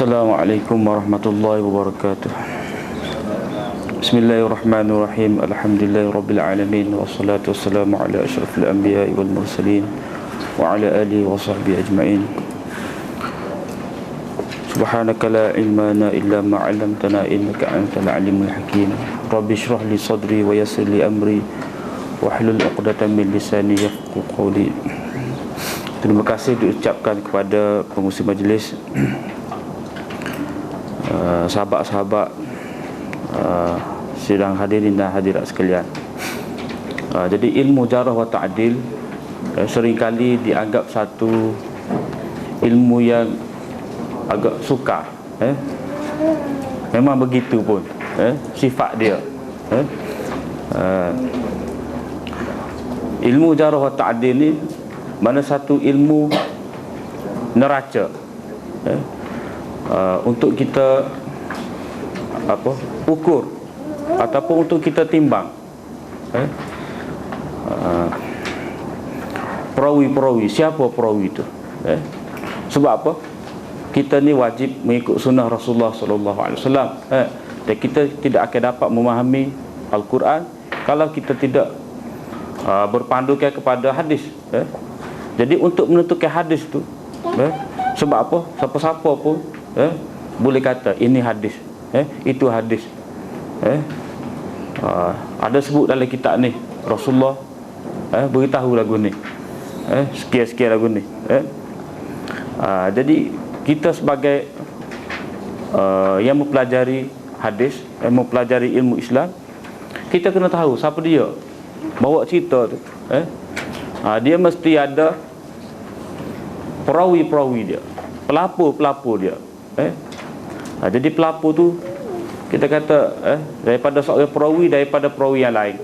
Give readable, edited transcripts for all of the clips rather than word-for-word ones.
Assalamualaikum warahmatullahi wabarakatuh. Bismillahirrahmanirrahim. Alhamdulillahirabbil alamin wassalatu wassalamu ala asyrafil anbiya'i wal mursalin wa ala alihi wa sahbihi ajma'in. Subhanaka la ilma lana illa ma 'allamtana innaka antal alimul hakim. Rabbi shrah li sadri wa yassir li amri wahlul 'uqdatam min lisani yafqahu qawli. Terima kasih diucapkan kepada pengurusi majlis, sahabat-sahabat sidang hadirin dan hadirat sekalian. Jadi ilmu jarah wa ta'dil seringkali dianggap satu ilmu yang agak sukar. Memang begitu pun sifat dia. Ilmu jarah wa ta'dil ni mana satu ilmu neraca untuk kita ukur ataupun untuk kita timbang perawi-perawi. Siapa perawi itu? Sebab apa? Kita ni wajib mengikut sunnah Rasulullah sallallahu alaihi wasallam. Dan kita tidak akan dapat memahami Al-Quran kalau kita tidak berpandukan kepada hadis. Jadi untuk menentukan hadis tu, sebab apa? Siapa-siapa pun boleh kata ini hadis, itu hadis. Ada sebut dalam kitab ni Rasulullah beritahu lagu ni, sekian-sekian lagu ni. Jadi kita sebagai yang mempelajari hadis, yang mempelajari ilmu Islam, kita kena tahu siapa dia bawa cerita tu. Dia mesti ada perawi-perawi dia, pelapor-pelapor dia. Jadi pelapor tu kita kata daripada seorang perawi, daripada perawi yang lain.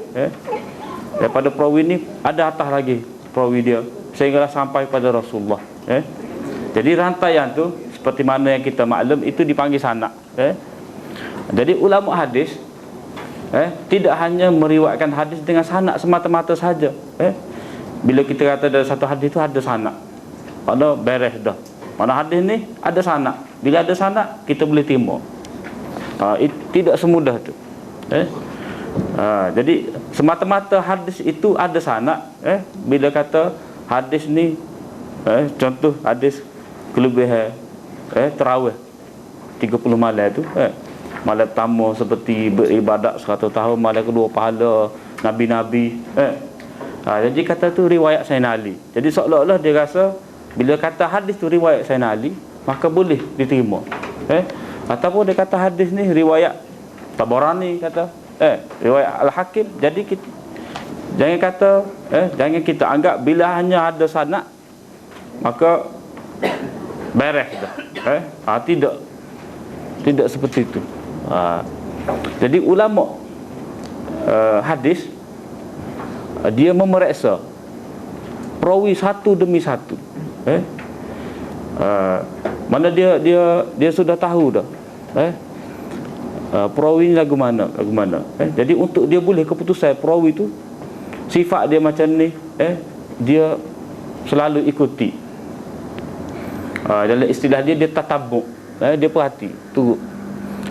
Daripada perawi ni ada atas lagi perawi dia sehinggalah sampai pada Rasulullah. Jadi rantaian tu seperti mana yang kita maklum itu dipanggil sanad. Jadi ulama hadis tidak hanya meriwayatkan hadis dengan sanad semata-mata saja. Bila kita kata dalam satu hadis itu ada sanad, pada beres dah. Mana hadis ni ada sanad. Bila ada sanad kita boleh terima. Tidak semudah tu. Jadi semata-mata hadis itu ada sanad. Bila kata hadis ni, contoh hadis kelebihan tarawih 30 malam tu, malam pertama seperti beribadat 100 tahun, malam kedua pahala nabi-nabi. Jadi kata tu riwayat Sayyidina Ali. Jadi seolah-olah dia rasa bila kata hadis tu riwayat Sayyidina Ali, maka boleh diterima. Ataupun dia kata hadis ni riwayat Tabarani, kata riwayat Al-Hakim. Jadi kita jangan kata jangan kita anggap bila hanya ada sanad maka beres dah. Tidak seperti itu. Jadi ulama hadis dia memeriksa perawi satu demi satu. Mana dia sudah tahu dah. Perawi ni lagu mana. Jadi untuk dia boleh keputusan perawi tu sifat dia macam ni, dia selalu ikuti. Dalam istilah dia tatabuk, dia perhati, turut.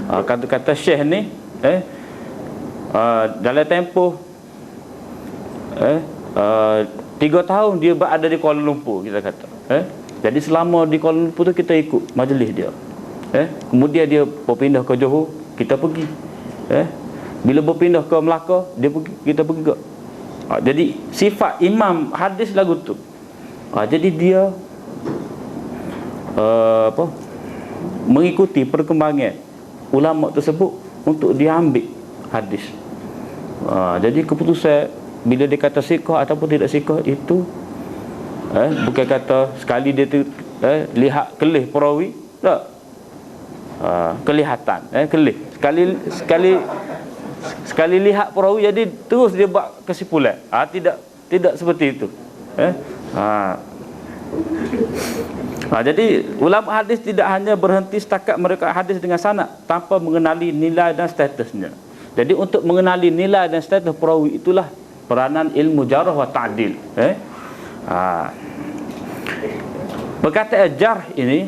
Kata-kata syekh ni dalam tempoh 3 tahun dia berada di Kuala Lumpur, kita kata. Jadi selama di Kuala Lumpur tu kita ikut majlis dia. Kemudian dia berpindah ke Johor, kita pergi. Bila berpindah ke Melaka, dia pergi, kita pergi ke. Jadi sifat imam hadis lagu tu. Jadi dia mengikuti perkembangan ulama tersebut untuk diambil hadis. Jadi keputusan bila dia kata siqah ataupun tidak siqah itu bukan kata sekali dia lihat kelih perawi, tak. Kelihatan, kelih. Sekali lihat perawi jadi terus dia buat kesimpulan. Tidak seperti itu. Jadi ulama hadis tidak hanya berhenti setakat mereka hadis dengan sanad tanpa mengenali nilai dan statusnya. Jadi untuk mengenali nilai dan status perawi itulah peranan ilmu jarh wa ta'dil. Perkataan jarh ini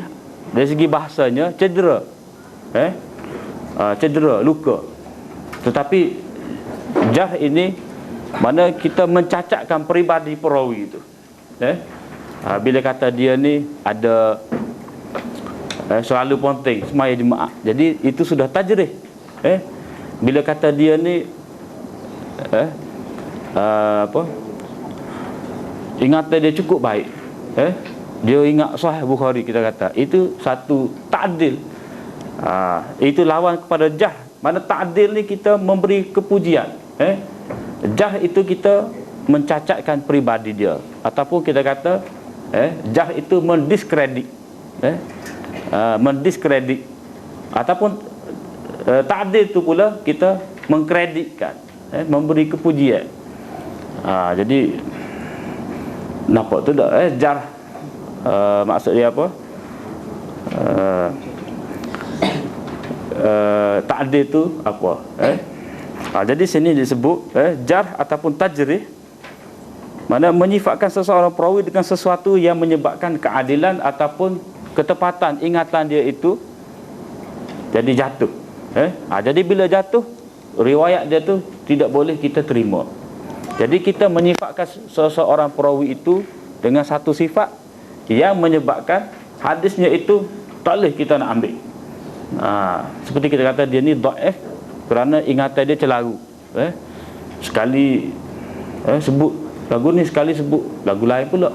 dari segi bahasanya cedera, cedera, luka. Tetapi jarh ini mana kita mencacatkan peribadi perawi itu. Bila kata dia ni ada selalu ponteng semaya jemaah, jadi itu sudah tajrih. Bila kata dia ni ingatan dia cukup baik, dia ingat Sahih Bukhari, kita kata itu satu ta'dil. Itu lawan kepada jarh. Mana ta'dil ni kita memberi kepujian, jarh itu kita mencacatkan peribadi dia, ataupun kita kata jarh itu mendiskredit, mendiskredit, ataupun ta'dil itu pula kita mengkreditkan, memberi kepujian. Jadi nampak tu tak? Jarh maksud dia apa? Ta'dil tu apa? Jadi sini disebut jarh ataupun tajrih, mana menyifatkan seseorang perawi dengan sesuatu yang menyebabkan keadilan ataupun ketepatan ingatan dia itu jadi jatuh. Jadi bila jatuh, riwayat dia tu tidak boleh kita terima. Jadi kita menyifatkan seseorang perawi itu dengan satu sifat yang menyebabkan hadisnya itu tak boleh kita nak ambil. Seperti kita kata dia ni dhaif kerana ingatan dia celaru. Sekali sebut lagu ni, sekali sebut lagu lain pula.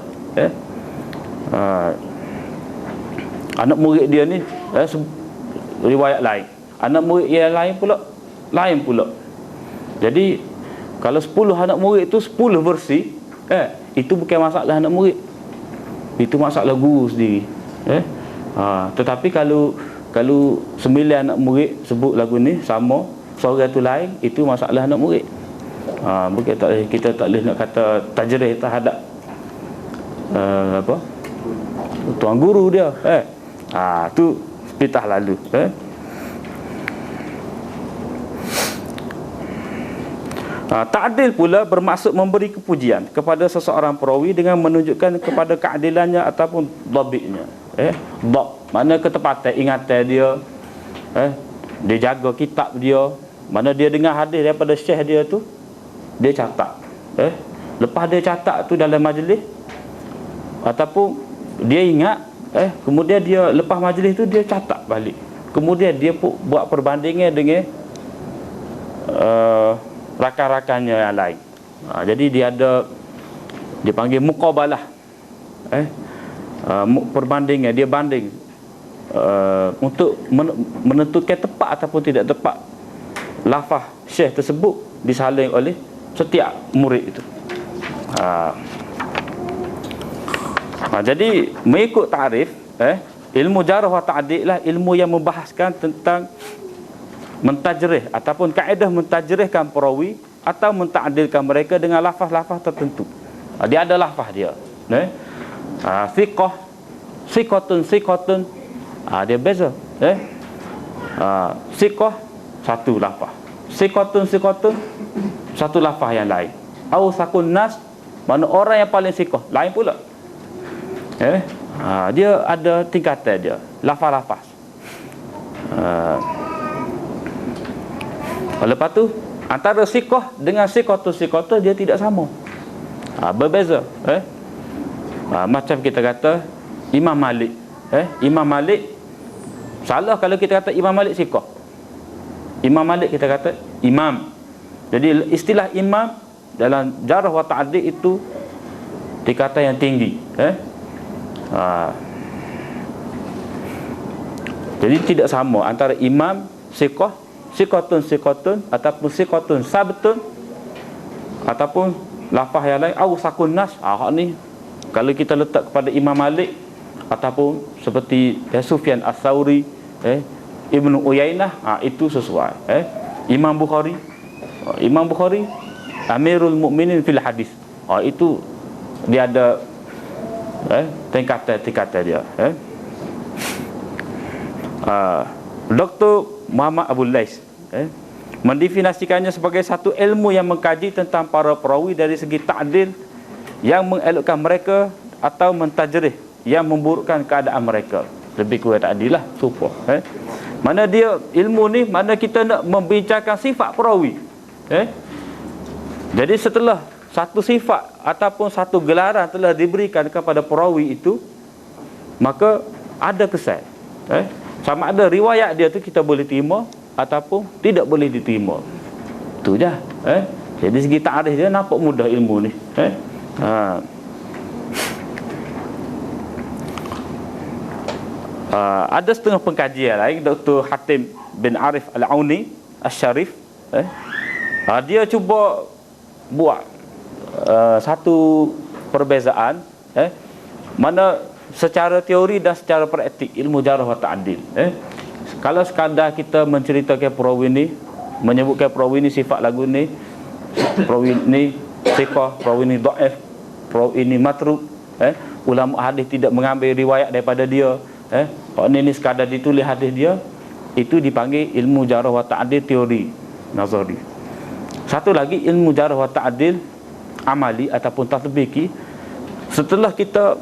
Anak murid dia ni riwayat lain, anak murid yang lain pula. Jadi kalau 10 anak murid itu 10 versi, itu bukan masalah anak murid, itu masalah guru sendiri. Tetapi kalau 9 anak murid sebut lagu ni sama, seorang tu lain, itu masalah anak murid. Bukan kita tak boleh nak kata tajrih terhadap tuan guru dia. Tu pitah lalu. Ta'dil pula bermaksud memberi kepujian kepada seseorang perawi dengan menunjukkan kepada keadilannya ataupun dhabitnya. Dhab mana ketepatan ingatan dia, dia jaga kitab dia, mana dia dengar hadis daripada syekh dia tu, dia catat. Lepas dia catat tu dalam majlis, ataupun dia ingat, kemudian dia lepas majlis tu dia catat balik, kemudian dia buat perbandingan dengan rakan-rakannya yang lain. Jadi dia panggil muqabalah, perbandingan, dia banding untuk menentukan tepat ataupun tidak tepat lafaz syekh tersebut disalin oleh setiap murid itu. Jadi mengikut takrif, ilmu jarh wa ta'dil lah ilmu yang membahaskan tentang mentajrih ataupun kaedah mentajrihkan perawi atau menta'dilkan mereka dengan lafaz-lafaz tertentu. Dia ada lafaz dia. Thiqah, thiqatun, dia beza. Thiqah satu lafaz, thiqatun satu lafaz yang lain. Au sakun nas, mana orang yang paling thiqah lain pula. Dia ada tingkatan dia, lafaz-lafaz. Lepas tu antara thiqah dengan thiqatun dia tidak sama, berbeza. Macam kita kata Imam Malik, Imam Malik salah kalau kita kata Imam Malik thiqah. Imam Malik kita kata imam. Jadi istilah imam dalam jarh wa ta'dil itu dikata yang tinggi. Jadi tidak sama antara imam, thiqah, thiqatun ataupun thiqatun sabtun ataupun lafaz yang lain au sakun nas. Ni kalau kita letak kepada Imam Malik ataupun seperti Sufyan Ats-Tsauri, Ibnu Uyainah, itu sesuai. Imam Bukhari Amirul Mukminin fil hadis, itu dia ada tingkatan dia. Dr. Muhammad Abu Lais mendefinisikannya sebagai satu ilmu yang mengkaji tentang para perawi dari segi ta'dil, yang mengelokkan mereka atau mentajrih yang memburukkan keadaan mereka. lebih kurang tak adil lah, serupa. Mana dia ilmu ni, mana kita nak membincangkan sifat perawi. Jadi setelah satu sifat ataupun satu gelaran telah diberikan kepada perawi itu, maka ada kesan. Sama ada riwayat dia tu kita boleh terima ataupun tidak boleh diterima. Tu je. Jadi segi ta'rif dia nampak mudah ilmu ni. Ada setengah pengkajian lain, Dr. Hatim bin Arif Al-Auni Al-Sharif, dia cuba buat satu perbezaan, mana secara teori dan secara praktik ilmu jarh wa ta'dil. Kalau sekadar kita menceritakan perawi ni, menyebutkan perawi ni sifat lagu ni, perawi ni thiqah, perawi ni dhaif, perawi ni matruk, ulama hadis tidak mengambil riwayat daripada dia, ini sekadar ditulis hadis dia, itu dipanggil ilmu jarh wa ta'dil teori nazari. Satu lagi ilmu jarh wa ta'dil amali ataupun tatbiki. Setelah kita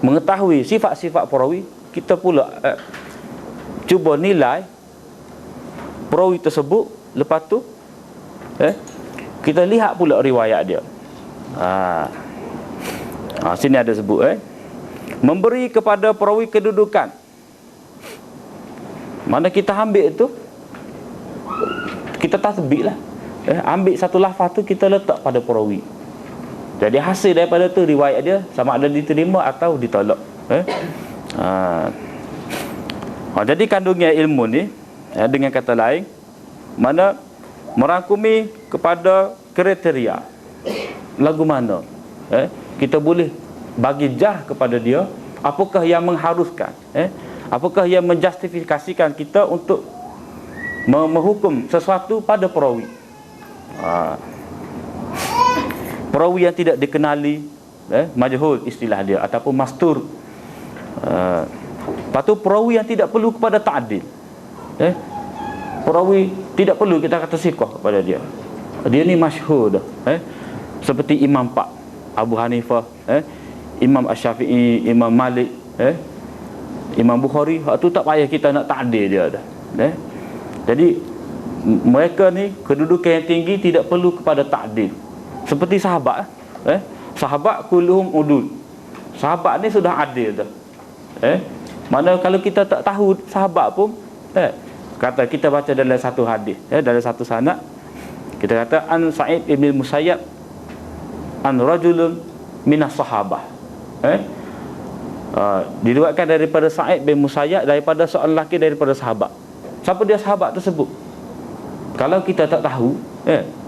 mengetahui sifat-sifat perawi, kita pula cuba nilai perawi tersebut. Lepas tu kita lihat pula riwayat dia. Sini ada sebut memberi kepada perawi kedudukan. Mana kita ambil tu, kita tasbih lah. Ambil satu lafaz tu kita letak pada perawi. Jadi hasil daripada tu riwayat dia sama ada diterima atau ditolak. Jadi kandungan ilmu ni, dengan kata lain, mana merangkumi kepada kriteria lagu mana kita boleh bagi jarh kepada dia, apakah yang mengharuskan, apakah yang menjustifikasikan kita untuk menghukum sesuatu pada perawi. Perawi yang tidak dikenali, majhul istilah dia, ataupun mastur. Lepas tu perawi yang tidak perlu kepada ta'dil. Perawi tidak perlu kita kata siqah kepada dia. Dia ni masyhur dah. Seperti Imam Pak Abu Hanifah, Imam Asy-Syafi'i, Imam Malik, Imam Bukhari, hak tu tak payah kita nak ta'dil dia dah. Jadi mereka ni kedudukan yang tinggi, tidak perlu kepada ta'dil. Seperti sahabat, sahabat kulluhum udul. Sahabat ni sudah adil dah. Mana kalau kita tak tahu sahabat pun, kata kita baca dalam satu hadis, dalam satu sanad, kita kata an Sa'id ibn Musayyab an rajulun minas sahabah. Diriwayatkan daripada Sa'id bin Musayyab daripada seorang lelaki daripada sahabat. Siapa dia sahabat tersebut? Kalau kita tak tahu,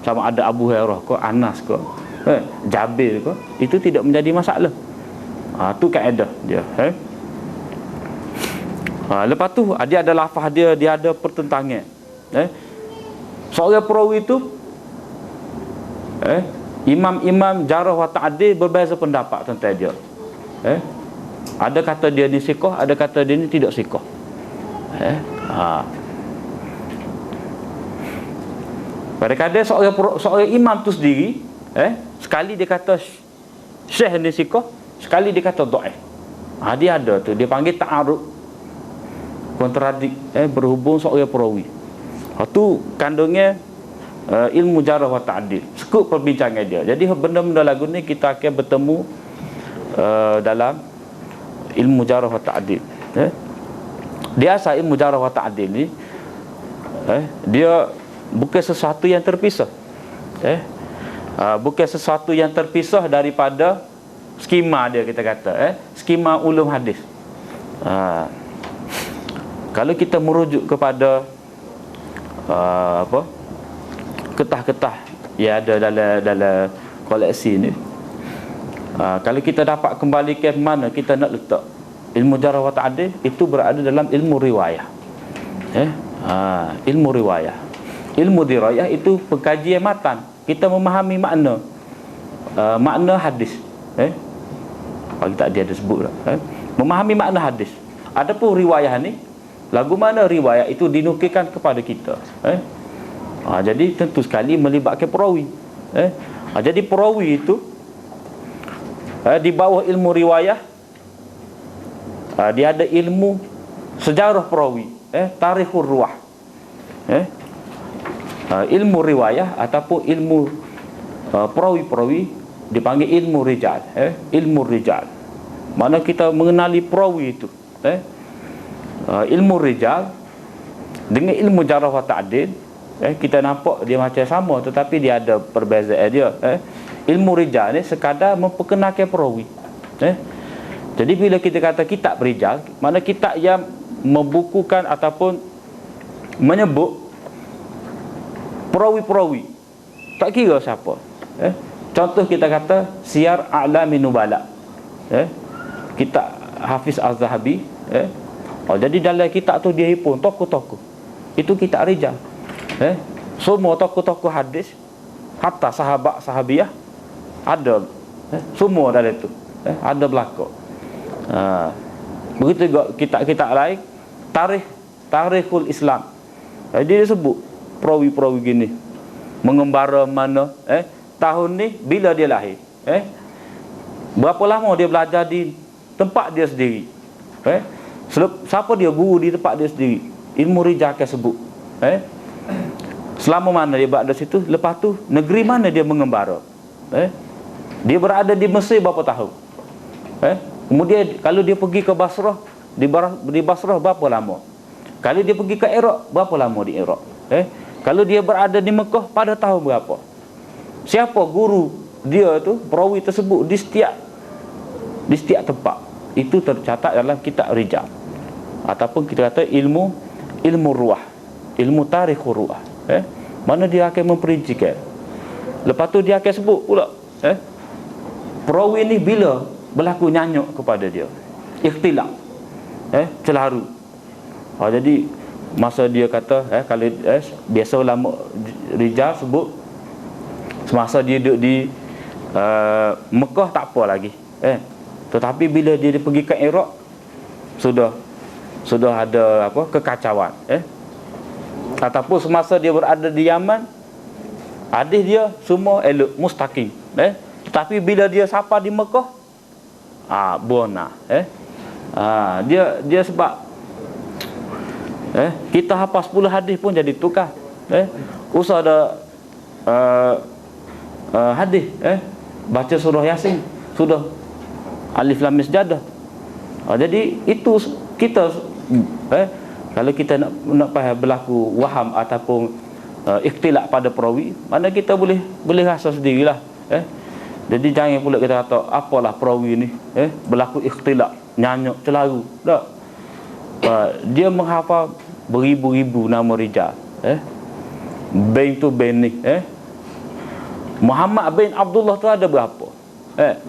sama ada Abu Hurairah ke, Anas ke, Jabir ke, itu tidak menjadi masalah. Tu kaedah dia. Lepas tu dia ada lafaz dia ada pertentangan. Seorang perawi itu, imam-imam jarh wa ta'dil berbeza pendapat tentang dia. Ada kata dia ni siqah, ada kata dia ni tidak siqah. Kadang-kadang seorang imam tu sendiri, sekali dia kata syekh ni siqah, sekali dia kata dhaif. Dia ada tu, dia panggil ta'arud, kontradik, berhubung seorang perawi. Tu kandungnya ilmu jarh wa ta'dil, skop perbincangan dia. Jadi benda-benda lagu ni kita akan bertemu dalam ilmu jarh wa ta'dil. Dia asal ilmu jarh wa ta'dil ni, dia bukan sesuatu yang terpisah. Bukan sesuatu yang terpisah daripada skema dia, kita kata, skema ulum hadis. Kalau kita merujuk kepada ketah-ketah yang ada dalam koleksi ni, kalau kita dapat kembalikan mana kita nak letak ilmu jarh wa ta'dil, itu berada dalam ilmu riwayah. Ilmu riwayah, ilmu dirayah itu pengkajian matan. Kita memahami makna makna hadis. Bagi tak dia ada sebut dah. Memahami makna hadis. Adapun riwayah ni, lagu mana riwayat itu dinukilkan kepada kita. Jadi tentu sekali melibatkan perawi. Jadi perawi itu di bawah ilmu riwayah, Dia ada ilmu sejarah perawi, tarikhur ruwah, ilmu riwayah ataupun ilmu perawi-perawi dipanggil ilmu rijal, ilmu rijal. Mana kita mengenali perawi itu, ilmu rijal dengan ilmu jarah wa ta'dil, kita nampak dia macam sama tetapi dia ada perbezaan dia. Ilmu rijal ni sekadar memperkenalkan perawi. Jadi bila kita kata kitab rijal, mana kitab yang membukukan ataupun menyebut perawi-perawi, tak kira siapa. Contoh kita kata Siyar A'lamin Nubala, kitab Hafiz Az-Zahabi. Jadi dalam kitab tu dia himpun tokoh-tokoh. Itu kitab rijal. Semua tokoh-tokoh hadis, hatta sahabat sahabiah ada, semua dalam itu ada belakang. Begitu juga kitab-kitab lain, tarikhul Islam. Dia sebut perawi-perawi gini, mengembara mana, tahun ni bila dia lahir, berapa lama dia belajar di tempat dia sendiri, siapa dia guru di tempat dia sendiri. Ilmu rijal akan sebut, selama mana dia berada situ, lepas tu negeri mana dia mengembara, dia berada di Mesir berapa tahun, kemudian kalau dia pergi ke Basrah, di Basrah berapa lama, kalau dia pergi ke Iraq berapa lama di Iraq, kalau dia berada di Mekah pada tahun berapa, siapa guru dia tu, perawi tersebut di setiap tempat. Itu tercatat dalam kitab rijal, ataupun kita kata ilmu ruwah, ilmu tarikhur ruwah. Mana dia akan memperincikan. Lepas tu dia akan sebut pula, perawi ni bila berlaku nyanyuk kepada dia, ikhtilaf, celaru. Jadi masa dia kata, kalau biasa ulama rijal sebut, semasa dia duduk di Mekah tak apa lagi, tetapi bila dia pergi ke Iraq, sudah ada kekacauan, ataupun semasa dia berada di Yaman, hadis dia semua elok, mustaqim, tetapi bila dia sapa di Mekah, bona, dia sebab kita hafal 10 hadis pun jadi tukar, usah ada hadis, baca surah Yasin sudah alif lam mim sajadah. Jadi itu kita, kalau kita nak faham berlaku waham ataupun ikhtilaf pada perawi, mana kita boleh rasa sendirilah. Jadi jangan pula kita kata apalah perawi ni berlaku ikhtilaf, nyanyuk, celaru. Tak. Dia menghafal beribu-ribu nama rijal, bin tu bin ni, Muhammad bin Abdullah tu ada berapa,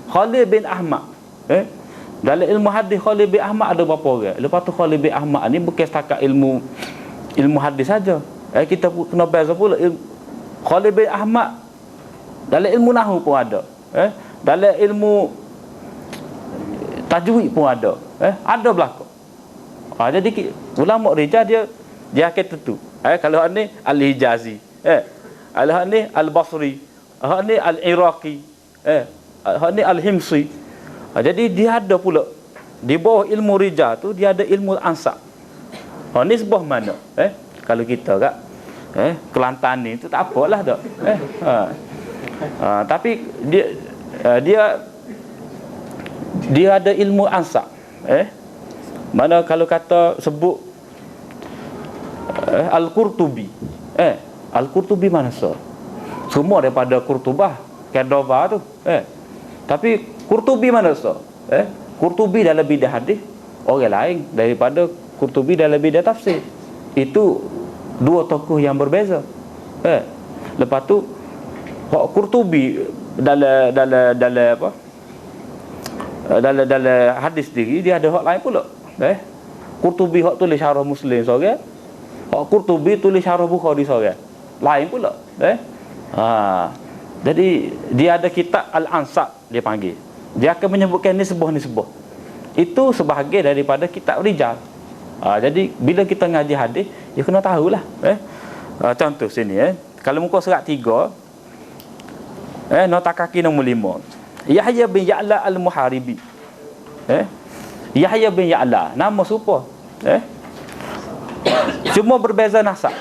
Khalid bin Ahmad, dalam ilmu hadis Khalid bin Ahmad ada berapa orang. Lepas tu Khalid bin Ahmad ni bukan setakat ilmu hadis saja, kita kena beza pula Khalid bin Ahmad dalam ilmu nahwu pun ada, dalam ilmu tajwid pun ada, ada belaka. Jadi ulama rijal dia akan tentu, kalau ni Al-Hijazi, kalau ni Al-Basri, ni Al-Iraqi, ni Al-Himsi. Jadi dia ada pula di bawah ilmu rijal tu, dia ada ilmu ansab. Ni sebuah mana, kalau kita kat Kelantan ni tu tak apalah dak, tapi dia ada ilmu ansab, mana kalau kata sebut Al-Qurtubi, Al-Qurtubi mana semua daripada Qurtubah, Cordova tu, tapi Qurtubi mana Qurtubi dalam bidang hadis, orang lain daripada Qurtubi dalam bidang tafsir. Itu dua tokoh yang berbeza. Lepas tu Qurtubi dalam hadis sendiri, dia ada hak lain pula. Qurtubi hak tulis syarah Muslim seorang, hak Qurtubi tulis syarah Bukhari seorang, lain pula. Jadi dia ada kitab Al-Ansab, dia panggil. Dia akan menyebutkan nisbah. Itu sebahagian daripada kitab rijal. Jadi bila kita ngaji hadis, dia kena tahulah. Contoh sini, kalau muka surat 3, nota kaki nombor 5, Yahya bin Ya'la Al-Muharibi, Yahya bin Ya'la, nama serupa. Cuma berbeza nasab,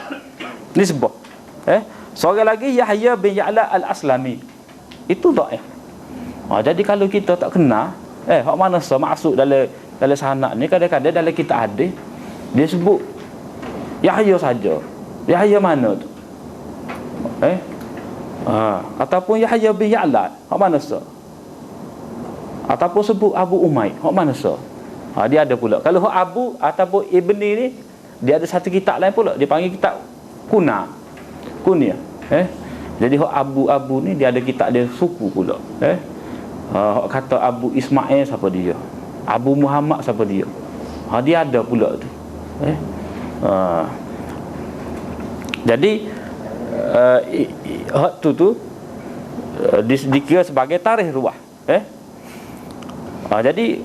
nisbah. Seorang lagi Yahya bin Ya'la al-Aslami. Itu dhaif. Jadi kalau kita tak kenal, hak mana masuk dalam sanad ni, kadang-kadang dalam kitab hadis dia sebut Yahya saja. Yahya mana tu? Ataupun Yahya bin Ya'la, hak mana sah? Ataupun sebut Abu Umayyah, hak mana sah? Dia ada pula. Kalau hak Abu ataupun Ibni ni, dia ada satu kitab lain pula, dia panggil kitab kunyah. Jadi hak Abu ni dia ada kitab dia suku pula. Hak kata Abu Ismail siapa dia? Abu Muhammad siapa dia? Dia ada pula tu. Jadi hak tu dikira sebagai tarikh ruwah. Jadi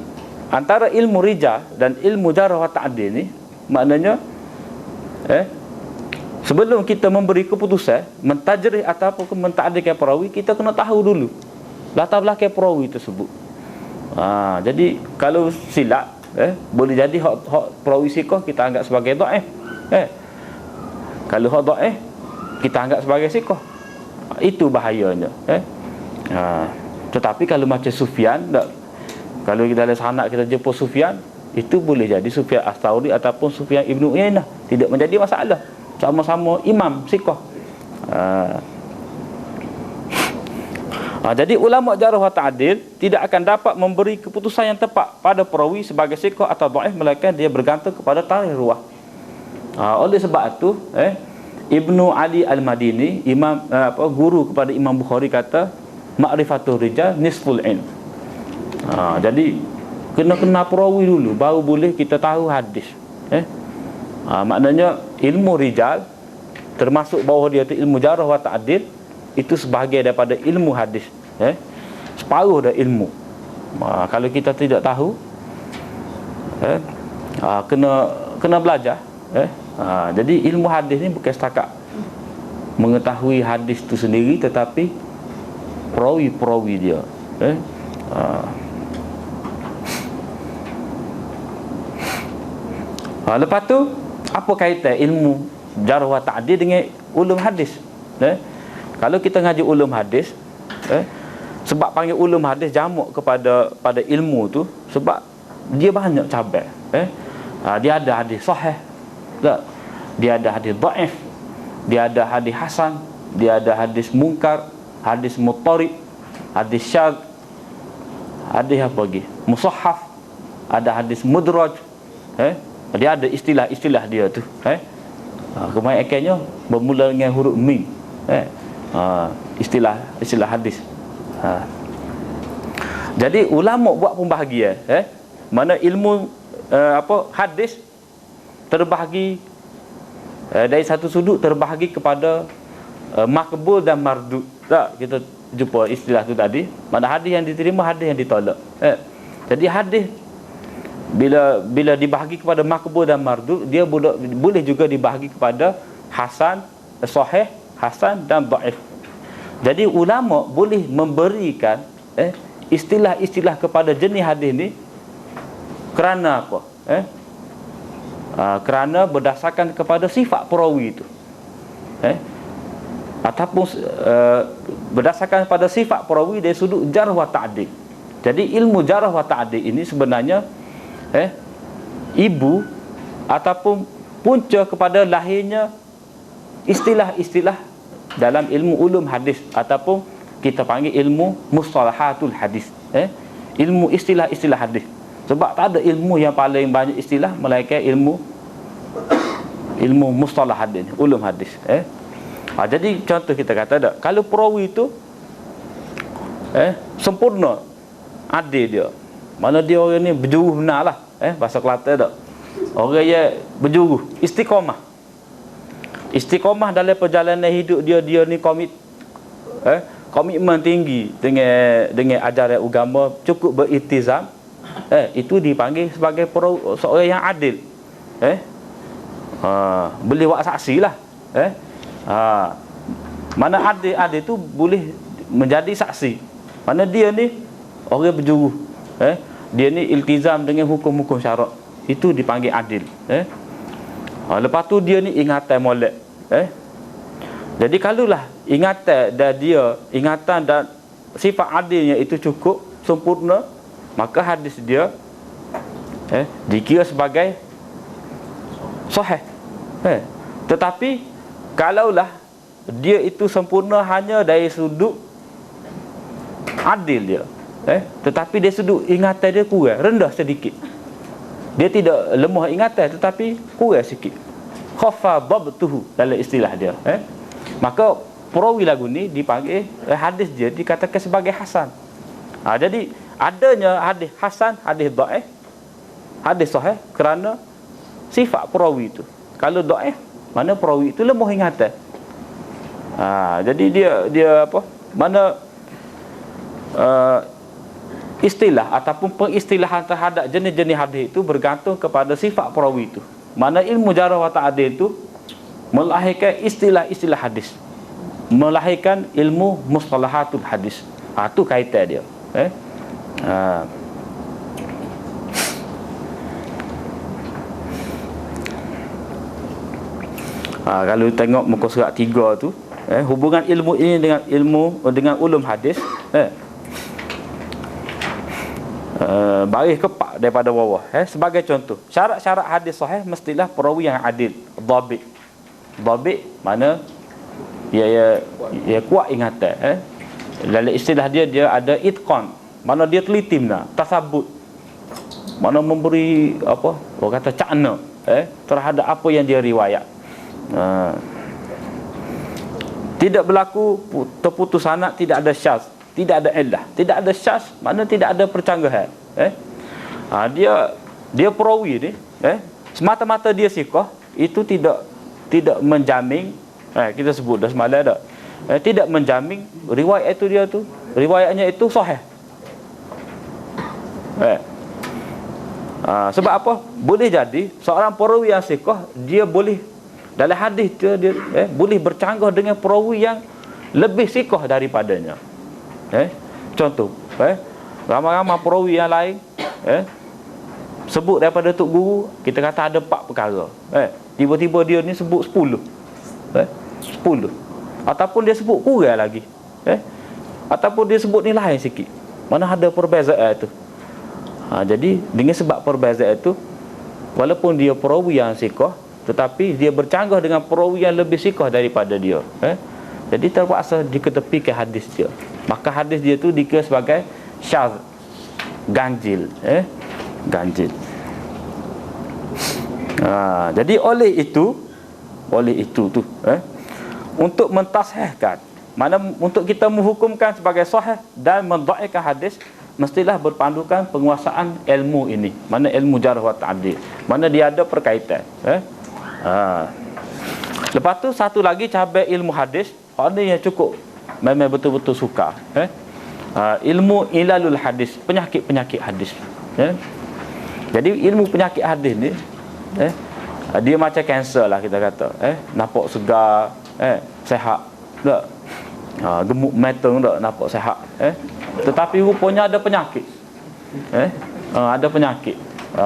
antara ilmu rijal dan ilmu jarh wa ta'dil ni, maknanya sebelum kita memberi keputusan mentajrih ataupun menta'dilkan perawi, kita kena tahu dulu latar belakang perawi tersebut. Jadi kalau silap, boleh jadi hak perawi siqah kita anggap sebagai dhaif. Kalau hak dhaif kita anggap sebagai siqah. Itu bahayanya. Tetapi kalau macam Sufyan, kalau kita dalam sanad kita jumpa Sufyan, itu boleh jadi Sufyan Ats-Tsauri ataupun Sufyan Ibnu Uyainah, tidak menjadi masalah. Sama-sama imam siqah. Jadi ulama jarh wa ta'dil tidak akan dapat memberi keputusan yang tepat pada perawi sebagai siqah atau dhaif, melainkan dia bergantung kepada tarikh ruwah. Oleh sebab itu, Ibnu Ali Al-Madini, guru kepada Imam Bukhari, kata ma'rifatul rijal nisful ilm. Jadi kena perawi dulu baru boleh kita tahu hadis. Maknanya ilmu rijal termasuk bawah dia tu ilmu jarh wa ta'dil, itu sebahagian daripada ilmu hadis. Separuh dah ilmu. Kalau kita tidak tahu, kena belajar. Jadi ilmu hadis ni bukan setakat mengetahui hadis tu sendiri, tetapi perawi-perawi dia. Lepas tu, apa kaitan ilmu jarh wa ta'dil dengan ulum hadis? Kalau kita ngaji ulum hadis, sebab panggil ulum hadis jamak pada ilmu tu, sebab dia banyak cabang. Dia ada hadis sahih, dia ada hadis dhaif, dia ada hadis hasan, dia ada hadis munkar, hadis muttarib, hadis syadz, hadis apa lagi? Musahhaf, ada hadis mudraj. Dia ada istilah-istilah dia tu. Kebanyakannya bermula dengan huruf mim. Istilah hadis. Jadi ulama buat pembahagian, mana ilmu hadis terbahagi dari satu sudut, terbahagi kepada makbul dan mardud. Tak, kita jumpa istilah tu tadi. Mana hadis yang diterima, hadis yang ditolak. Jadi hadis bila dibahagi kepada makbul dan mardud, dia boleh juga dibahagi kepada hasan, sahih, hasan dan dhaif. Jadi ulama boleh memberikan istilah-istilah kepada jenis hadis ni kerana apa? Kerana berdasarkan kepada sifat perawi itu. Ataupun berdasarkan pada sifat perawi dari sudut jarh wa ta'dil. Jadi ilmu jarh wa ta'dil ini sebenarnya ibu ataupun punca kepada lahirnya istilah-istilah dalam ilmu ulum hadis, ataupun kita panggil ilmu mustalahatul hadis. Ilmu istilah-istilah hadis. Sebab tak ada ilmu yang paling banyak istilah melainkan ilmu mustalah hadis, ulum hadis. Jadi contoh kita kata tak, kalau perawi itu sempurna, adil dia, mana dia orang ni berjuruh benar lah, bahasa Kelantan tak, orang yang berjuruh, istiqamah dalam perjalanan hidup dia ni komitmen tinggi dengan ajaran agama, cukup beriltizam, itu dipanggil sebagai seorang yang adil. Boleh buat saksi lah. Mana adil itu boleh menjadi saksi, mana dia ni orang berjuruh, dia ni iltizam dengan hukum-hukum syarak, itu dipanggil adil. Lepas tu dia ni ingatan molek. Jadi kalaulah ingatan dan sifat adilnya itu cukup sempurna, maka hadis dia dikira sebagai sahih. Tetapi kalaulah dia itu sempurna hanya dari sudut adil dia, tetapi dari sudut ingatan dia kurang, rendah sedikit. Dia tidak lemah ingatan, tetapi kurang sikit. Khafa dhabtuhu dalam istilah dia. Maka perawi lagu ni dipanggil, hadis dia dikatakan sebagai hasan. Jadi adanya hadis hasan, hadis dhaif, hadis sahih kerana sifat perawi itu. Kalau dhaif, mana perawi itu lemah ingatan. Jadi dia apa? Mana istilah ataupun pengistilahan terhadap jenis-jenis hadis itu bergantung kepada sifat perawi itu. Mana ilmu jarh wa ta'dil itu melahirkan istilah-istilah hadis, melahirkan ilmu mustalahatul hadis. Itu kaitan dia. Kalau tengok muka surat 3 tu, hubungan ilmu ini dengan ulum hadis, baris kepak daripada bawah. Sebagai contoh, syarat-syarat hadis sahih mestilah perawi yang adil, dhabit. Dhabit mana ia kuat ingatan. Dalam istilah dia ada itqan, mana dia teliti benar, tasabut, mana memberi apa, orang kata cakna terhadap apa yang dia riwayat. Tidak berlaku terputus sanad, tidak ada syaz, tidak ada illah, tidak ada syaz, mana tidak ada percanggahan. Dia perawi ni, semata-mata dia siqah, itu tidak menjamin, kita sebut dah semalam dah, tidak menjamin riwayat itu dia tu, riwayatnya itu sahih. Sebab apa? Boleh jadi seorang perawi yang siqah, dia boleh dalam hadis dia boleh bercanggah dengan perawi yang lebih siqah daripadanya. Contoh, ramai-ramai perawi yang lain sebut daripada tok guru, kita kata ada 4 perkara. Tiba-tiba dia ni sebut 10. 10. Ataupun dia sebut kurang lagi. Ataupun dia sebut ni lain sikit. Mana ada perbezaan tu. Jadi dengan sebab perbezaan itu, walaupun dia perawi yang siqah, tetapi dia bercanggah dengan perawi yang lebih siqah daripada dia. Jadi terpaksa diketepikan hadis dia. Maka hadis dia tu dikira sebagai syaz, ganjil. Ganjil. Jadi oleh itu tu, untuk mentashihkan, mana untuk kita menghukumkan sebagai sahih dan mendhaifkan hadis, mestilah berpandukan penguasaan ilmu ini, mana ilmu jarh wa ta'dil, mana dia ada perkaitan. Lepas tu satu lagi cabai ilmu hadis, ini yang cukup memang betul-betul suka. Ilmu ilalul hadis, penyakit-penyakit hadis. Jadi ilmu penyakit hadis ni, dia macam kanser lah kita kata. Nampak segar, sehat tak? Gemuk meteng tak, nampak sehat. Tetapi rupanya ada penyakit. Ada penyakit.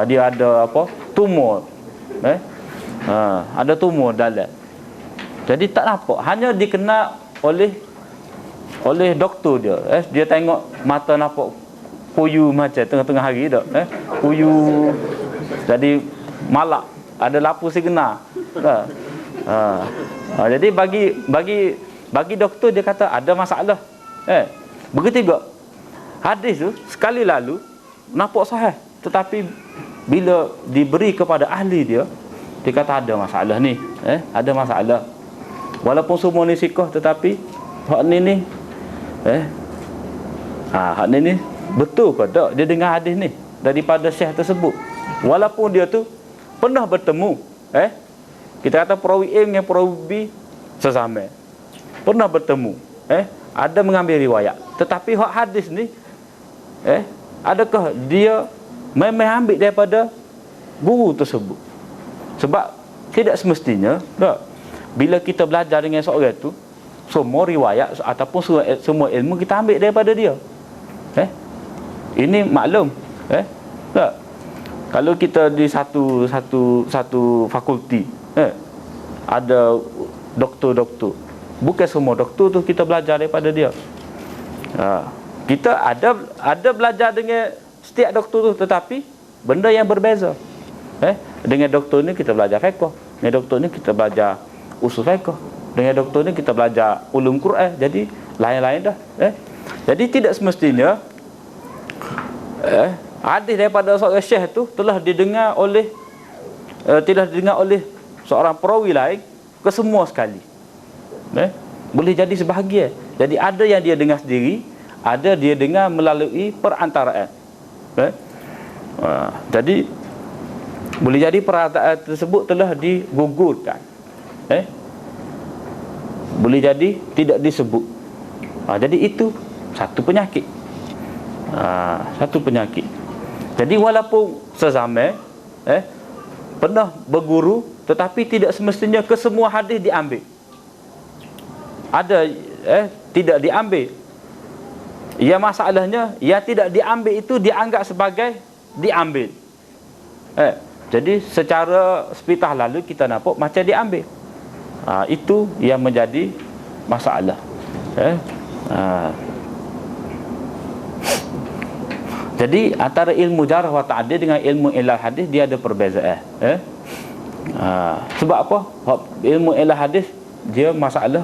Dia ada apa? Tumor. Ada tumor dalam. Jadi tak nampak, hanya dikenal oleh doktor dia. Dia tengok mata nampak kuyu macam tengah-tengah hari tak? Kuyu. Jadi malak, ada lapu signa. Jadi bagi doktor dia kata ada masalah. Begitu juga hadis tu sekali lalu nampak sahih, tetapi bila diberi kepada ahli dia kata ada masalah ni, ada masalah. Walaupun semua ni siqah, tetapi hak ni hak ni betul ke tak dia dengar hadis ni daripada syekh tersebut, walaupun dia tu pernah bertemu, kita kata perawi A dengan perawi B sesama, pernah bertemu, ada mengambil riwayat, tetapi hak hadis ni adakah dia memang ambil daripada guru tersebut? Sebab tidak semestinya tak, bila kita belajar dengan seorang tu, semua riwayat ataupun semua ilmu kita ambil daripada dia. Ini maklum, Tak. Kalau kita di satu fakulti, ada doktor-doktor, bukan semua doktor tu kita belajar daripada dia. Kita ada belajar dengan setiap doktor tu, tetapi benda yang berbeza. Dengan doktor ni kita belajar fiqh, dengan doktor ni kita belajar usul fiqh, dengan doktor ni kita belajar ulum Quran. Jadi lain-lain dah. Jadi tidak semestinya hadis daripada seorang syekh tu telah didengar oleh seorang perawi lain ke semua sekali. Boleh jadi sebahagian. Jadi ada yang dia dengar sendiri, ada dia dengar melalui perantaraan. Jadi boleh jadi perantaraan tersebut telah digugurkan. Boleh jadi tidak disebut. Jadi itu satu penyakit. Satu penyakit. Jadi walaupun sezaman pernah berguru, tetapi tidak semestinya ke semua hadis diambil. Ada tidak diambil. Ya, masalahnya yang tidak diambil itu dianggap sebagai diambil. Jadi secara sepitah lalu kita nampak macam diambil. Itu yang menjadi masalah. Jadi antara ilmu jarh wa ta'dil dengan ilmu ilal hadis dia ada perbezaan. Sebab apa? Ilmu ilal hadis dia masalah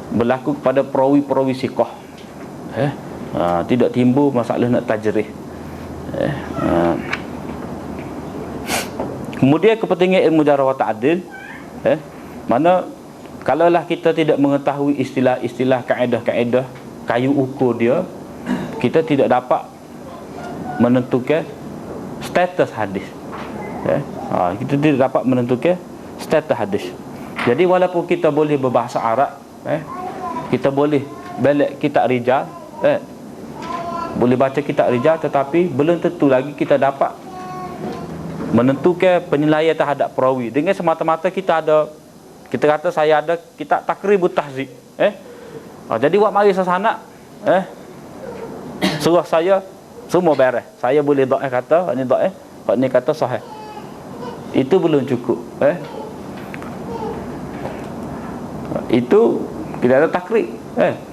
berlaku kepada perawi-perawi siqah. Tidak timbul masalah nak tajrih. Kemudian kepentingan ilmu jarh wa ta'dil, mana kalaulah kita tidak mengetahui istilah-istilah, kaedah-kaedah, kayu ukur dia, kita tidak dapat menentukan status hadis. Kita tidak dapat menentukan status hadis. Jadi walaupun kita boleh berbahasa Arab, kita boleh balik kitab rijal, boleh baca kitab rijal, tetapi belum tentu lagi kita dapat menentukan penilaian terhadap perawi dengan semata-mata kita kata saya ada kitab Takribut Tahzib. Jadi buat mari sesana, suruh saya semua beres. Saya boleh dhaif kata, hak ni dhaif, hak ni kata sahih. Itu belum cukup. Itu kita ada takrib.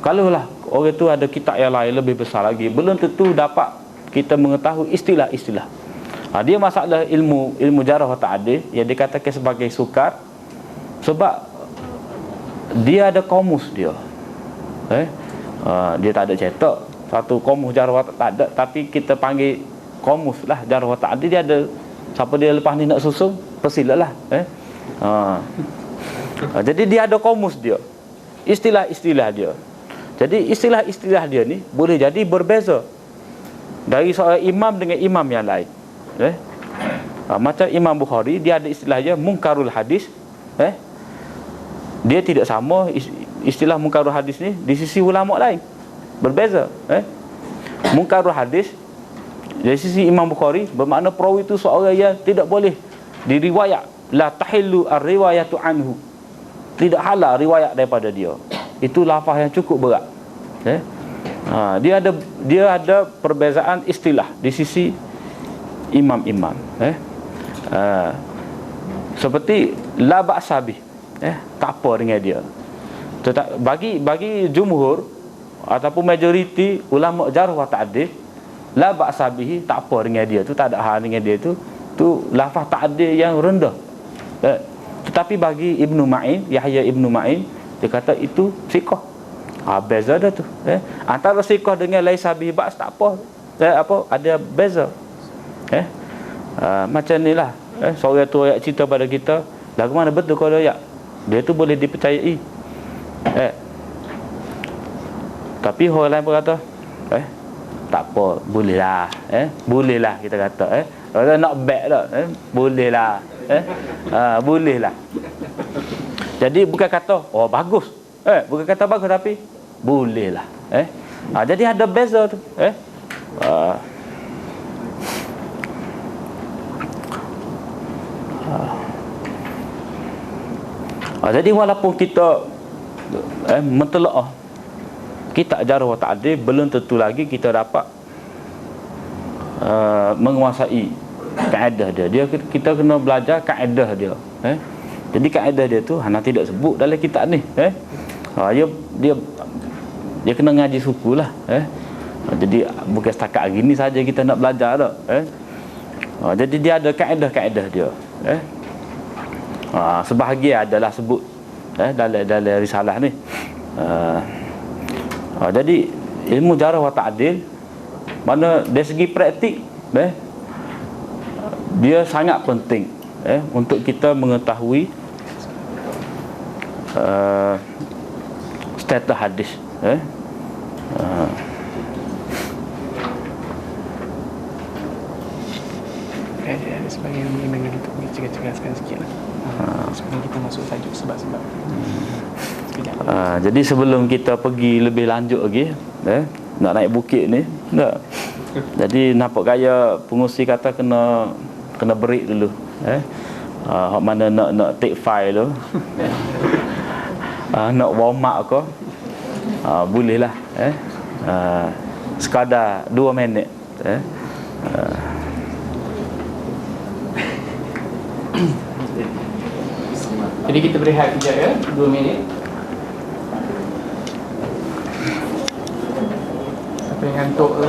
Kalaulah orang tu ada kitab yang lain lebih besar lagi, belum tentu dapat kita mengetahui istilah-istilah. Dia masalah ilmu jarh wa ta'dil yang dikatakan sebagai sukar, sebab dia ada kamus dia. Dia tak ada cetak satu kamus jarh wa ta'dil, tak ada, tapi kita panggil kamus lah jarh wa ta'dil. Dia ada, siapa dia lepas ni nak susun, persilalah. Jadi dia ada kamus dia, istilah-istilah dia. Jadi istilah-istilah dia ni boleh jadi berbeza dari seorang imam dengan imam yang lain. Macam Imam Bukhari, dia ada istilahnya munkarul hadis. Dia tidak sama istilah munkarul hadis ni di sisi ulama lain, berbeza. Munkarul hadis dari sisi Imam Bukhari bermakna perawi itu seorang yang tidak boleh diriwayat, la tahillu ar-riwayatu anhu, tidak halal riwayat daripada dia. Itu lafaz yang cukup berat. Dia ada perbezaan istilah di sisi imam-imam. Seperti la ba'sabi, tak apa dengan dia. Bagi jumhur ataupun majoriti ulama jarh wa ta'dil, la ba'sabihi, tak apa dengan dia tu, tak ada hal dengan dia tu lafaz ta'dil yang rendah. Tetapi bagi Ibnu Ma'in, Yahya Ibnu Ma'in, dia kata itu siqah. Beza dah tu. Antara siqah dengan laisa bihi ba's, tak apa. Ada beza. Macam ni lah. Seorang tu ayat cerita pada kita, lagu mana betul kalau ayat dia tu boleh dipercayai. Tapi orang lain pun kata tak apa, bolehlah. Bolehlah kita kata. Kalau nak back dah, bolehlah. Bolehlah. Jadi bukan kata bagus. Bukan kata bagus, tapi bolehlah. Jadi ada beza tu. Jadi walaupun kita mentelaah kitab jarh wa ta'dil, belum tentu lagi kita dapat menguasai kaedah dia. Kita kena belajar kaedah dia. Jadi kaedah dia tu hana tidak sebut dalam kitab ni. Dia kena ngaji suku lah. Jadi bukan setakat hari ni saja kita nak belajar tak. Jadi dia ada kaedah-kaedah dia. Sebahagian adalah sebut dalam risalah ni. Jadi ilmu jarah wa ta'dil, mana dari segi praktik dia sangat penting untuk kita mengetahui status hadis. Ada sebagian yang kita boleh cakap-cakapkan sikit lah. Sebelum kita masuk tajuk sebab-sebab. Jadi sebelum kita pergi lebih lanjut lagi, nak naik bukit ni, tak. Jadi nampak gaya pengusi kata kena break dulu. Hak mana nak take file tu. Nak warm up ke? Boleh lah. Sekadar 2 minit. Jadi kita berehat kejap ya, 2 minit. Siapa yang ngantuk tu?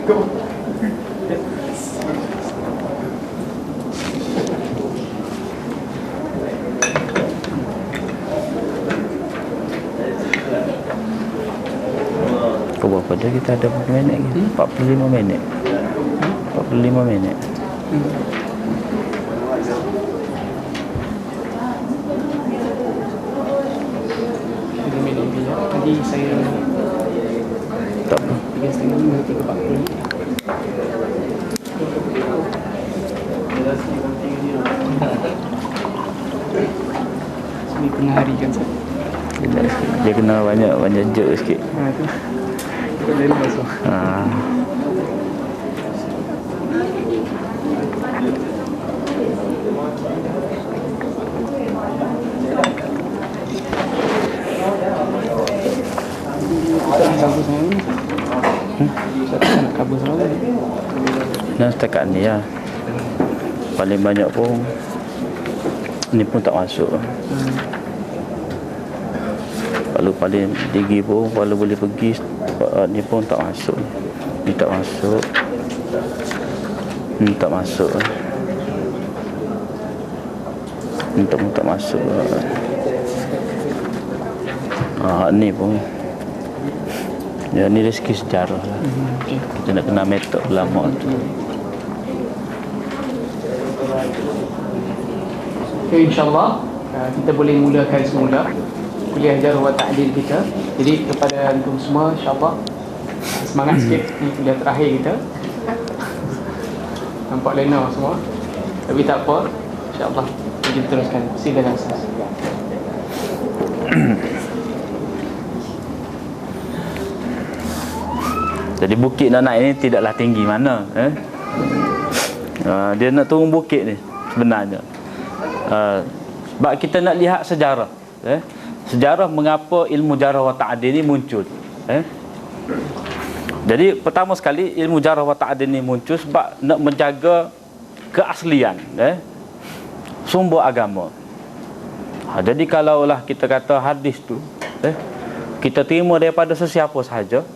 Go. Berapa dia kita ada berapa minit lagi? 45 minit. 45 minit. Tadi saya tak apa. 3.30 ke 40. Ini tengah hari kan saya. Dia kena banyak jerk sikit. Tu. Kita dari masuk. Kabur sama ni. Saya nak kabur sama ni. Dan setakat ni ya, paling banyak pun ni pun tak masuk. Kalau paling tinggi pun kalau boleh pergi, ni pun tak masuk. Ni tak masuk. Ni tak masuk. Ni pun tak masuk. Ni pun. Ya, ni rezeki sejarah lah. Kita nak kena metode lama tu. Okay, InsyaAllah kita boleh mulakan semula kuliah jarh wa ta'dil kita. Jadi kepada antum semua, insyaAllah semangat sikit. Ni kuliah terakhir kita. Nampak lena semua, tapi tak apa, insyaAllah kita teruskan. Silakan Ustaz. Jadi bukit nak naik ni tidaklah tinggi mana. Dia nak turun bukit ni sebenarnya. Sebab kita nak lihat sejarah. Sejarah mengapa ilmu jarh wa ta'dil ni muncul. Jadi pertama sekali ilmu jarh wa ta'dil ni muncul sebab nak menjaga keaslian sumber agama. Jadi kalaulah kita kata hadis tu kita terima daripada sesiapa sahaja,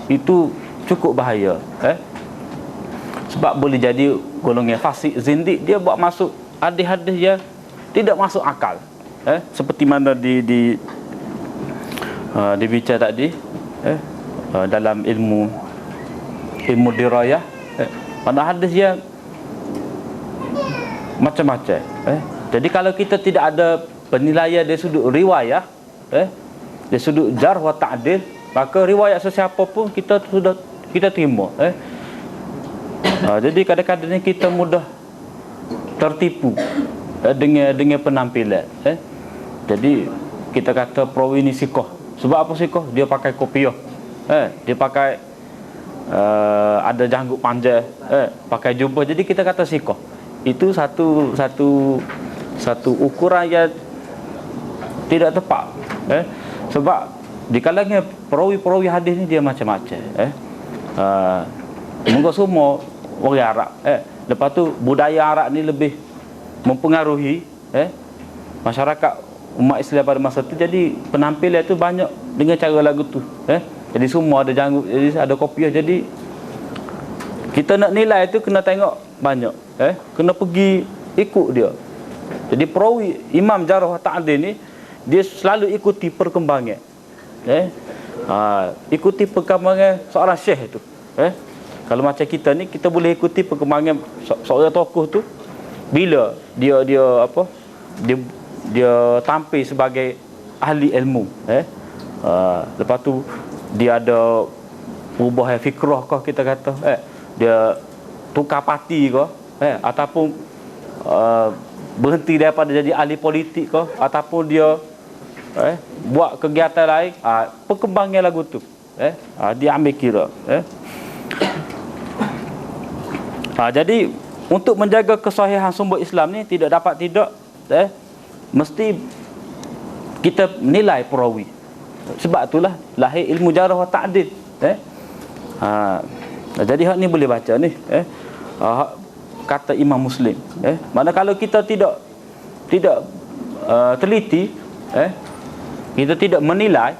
itu cukup bahaya. Sebab boleh jadi golongan fasik, zindik, dia buat masuk hadis-hadis dia tidak masuk akal. Seperti mana dibincang tadi dalam ilmu dirayah, pada hadis dia macam-macam. Jadi kalau kita tidak ada penilaian dari sudut riwayah, dari sudut jarh wa ta'dil, maka riwayat sesiapa pun kita terima. Jadi kadang-kadang ni kita mudah tertipu dengan penampilan. Jadi kita kata perawi ni sikoh. Sebab apa sikoh? Dia pakai kopiah. Dia pakai ada janggut panjang, pakai jubah. Jadi kita kata sikoh. Itu satu ukuran yang tidak tepat. Sebab di kalangan perawi-perawi hadis ni dia macam-macam. Mungkin semua orang Arab. Lepas tu budaya Arab ni lebih mempengaruhi masyarakat umat Islam pada masa tu. Jadi penampilan tu banyak dengan cara lagu tu. Jadi semua ada janggut, jadi ada kopiah. Jadi kita nak nilai tu kena tengok banyak. Kena pergi ikut dia. Jadi perawi Imam Jarh wa Ta'dil ni dia selalu ikuti perkembangan. Ikuti perkembangan seorang syekh tu. Kalau macam kita ni, kita boleh ikuti perkembangan seorang tokoh tu bila dia tampil sebagai ahli ilmu. Lepas tu dia ada perubahan fikrah kah kita kata, dia tukar parti kah, ataupun berhenti daripada jadi ahli politik kah, ataupun dia buat kegiatan lain. Perkembangan lagu tu dia ambil kira. Jadi untuk menjaga kesahihan sumber Islam ni tidak dapat tidak mesti kita nilai perawi. Sebab itulah lahir ilmu jarh wa ta'dil. Jadi hak ni boleh baca ni, kata Imam Muslim. Mana kalau kita tidak teliti, kita tidak menilai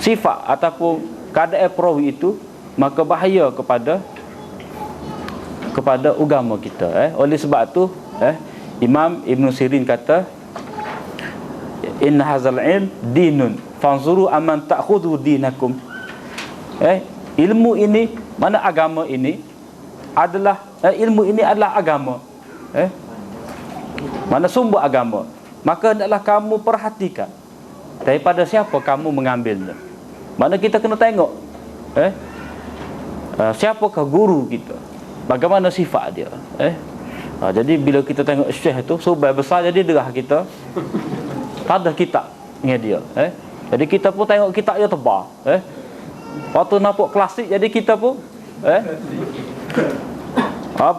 sifat ataupun keadaan perawi itu, maka bahaya kepada agama kita. Oleh sebab tu Imam Ibn Sirin kata, inna hazal ilm dinun fanzuru aman ta'khudhu dinakum. Ilmu ini, mana agama ini adalah ilmu ini adalah agama. Mana sumber agama, maka hendaklah kamu perhatikan daripada siapa kamu mengambilnya. Mana kita kena tengok siapakah guru kita, bagaimana sifat dia. Jadi bila kita tengok syekh tu subah besar, jadi derah kita pada kitab dengan dia. Jadi kita pun tengok kitab dia tebal. Waktu nampak klasik, jadi kita pun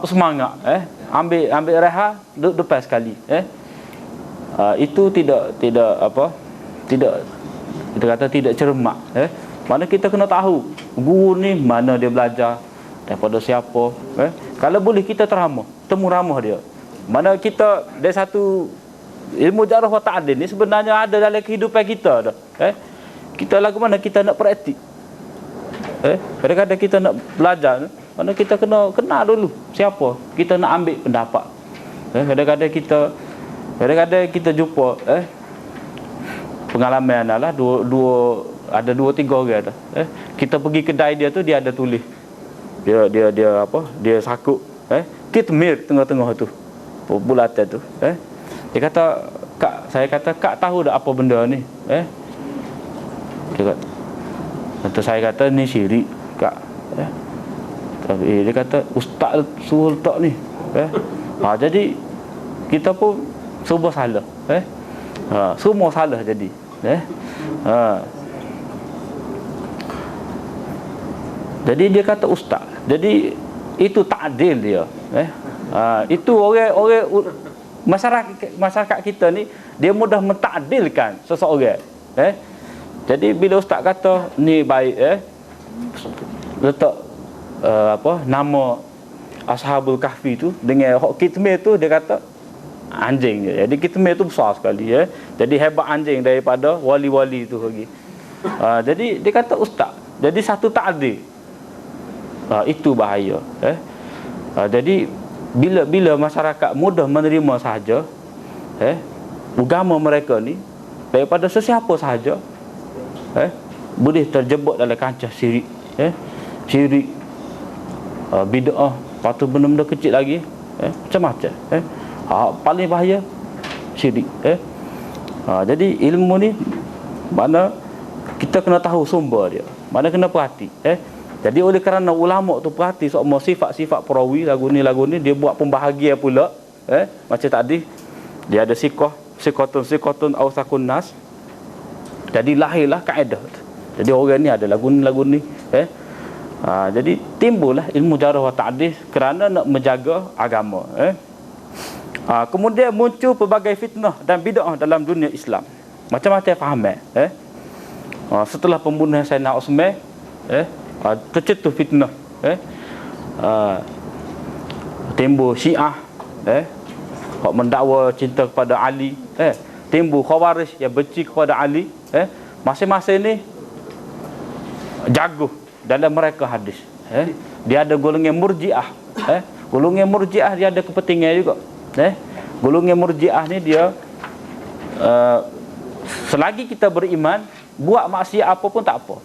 semangat, ambil rehat, duduk depan sekali. Itu tidak kita kata tidak cermat. Mana kita kena tahu guru ni mana dia belajar, daripada siapa. Kalau boleh kita temu ramah dia. Mana kita dari satu ilmu jarh wa ta'dil ni sebenarnya ada dalam kehidupan kita dah. Kita lagu mana kita nak praktik. Kadang-kadang kita nak belajar, mana kita kena kenal dulu siapa kita nak ambil pendapat. Kadang-kadang kita jumpa pengalaman adalah ada dua tiga orang dah. Kita pergi kedai dia tu, dia ada tulis. Dia sakut kitmir tengah-tengah tu, bulatan tu. Dia kata, saya kata, kak tahu tak apa benda ni? Saya kata ni syirik kak. Dia kata ustaz suruh letak ni. Jadi kita pun semua salah. Semua salah jadi. Jadi dia kata ustaz. Jadi itu ta'dil dia. Itu orang masyarakat kita ni, dia mudah mentakdilkan seseorang. Jadi bila ustaz kata ni baik, letak nama Ashabul Kahfi tu dengan hak kitmir tu, dia kata anjing je. Jadi kitmir tu besar sekali. Jadi hebat anjing daripada wali-wali tu lagi. Jadi dia kata ustaz. Jadi satu ta'dil. Itu bahaya. Jadi bila masyarakat mudah menerima sahaja agama mereka ni daripada sesiapa sahaja, boleh terjebak dalam kancah syirik, bid'ah, patu benda-benda kecil lagi, macam-macam. Paling bahaya syirik. Jadi ilmu ni mana kita kena tahu sumber dia, mana kena perhati. Jadi oleh kerana ulama tu perhati semua sifat-sifat perawi lagu ni dia buat pembahagian pula. Macam tadi dia ada sikotun awsaqun nas. Jadi lahirlah kaedah. Jadi orang ni ada lagu ni. Jadi timbullah ilmu jarh wa ta'dil kerana nak menjaga agama. Kemudian muncul pelbagai fitnah dan bid'ah dalam dunia Islam. macam-macam faham setelah pembunuhan Sayyidina Osman tercetus fitnah timbul Syiah hak mendakwa cinta kepada Ali timbul Khawarij yang benci kepada Ali masing-masing ni jago dalam mereka hadis dia ada golongan Murji'ah golongan Murji'ah dia ada kepentingan juga golongan Murji'ah ni dia selagi kita beriman buat maksiat apa pun tak apa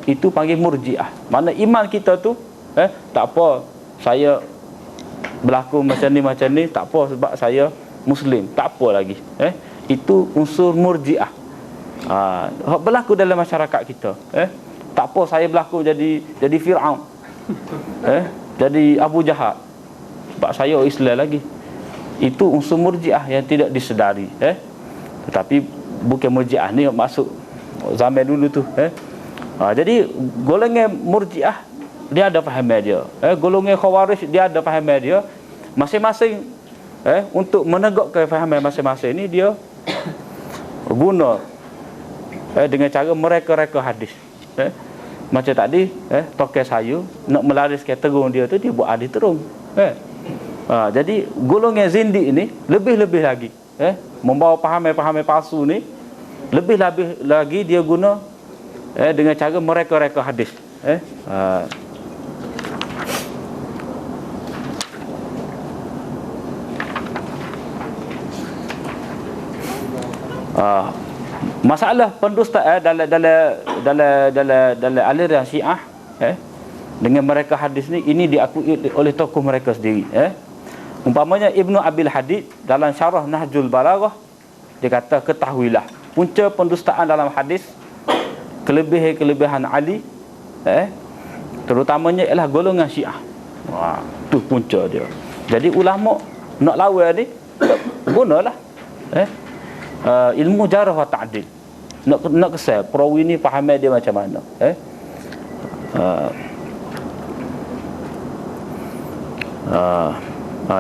itu panggil Murji'ah. Mana iman kita tu tak apa saya berlaku macam ni tak apa sebab saya Muslim, tak apa lagi itu unsur Murji'ah. Berlaku dalam masyarakat kita tak apa saya berlaku jadi Fir'aun jadi Abu Jahal sebab saya Islam lagi, itu unsur Murji'ah yang tidak disedari tetapi bukan Murji'ah ni masuk zaman dulu tu jadi golongan Murji'ah dia ada fahaman dia golongan Khawarij dia ada fahaman dia masing-masing untuk menegakkan fahaman masing-masing ni dia guna dengan cara mereka-reka hadis macam tadi tokai sayu nak melariskan terung dia tu dia buat hadis terung jadi golongan zindik ni lebih-lebih lagi membawa pahaman-pahaman palsu ni lebih-lebih lagi dia guna dengan cara mereka-reka hadis masalah pendustaan dalam aliran Syiah dengan mereka hadis ni ini diakui oleh tokoh mereka sendiri umpamanya Ibnu Abil Hadid dalam syarah Nahjul Balaghah dia kata ketahuilah punca pendustaan dalam hadis kelebihan Ali terutamanya ialah golongan Syiah. Tu punca dia. Jadi ulama nak lawan ni gunalah ilmu jarh wa ta'dil. Nak kesal perawi ni fahaman dia macam mana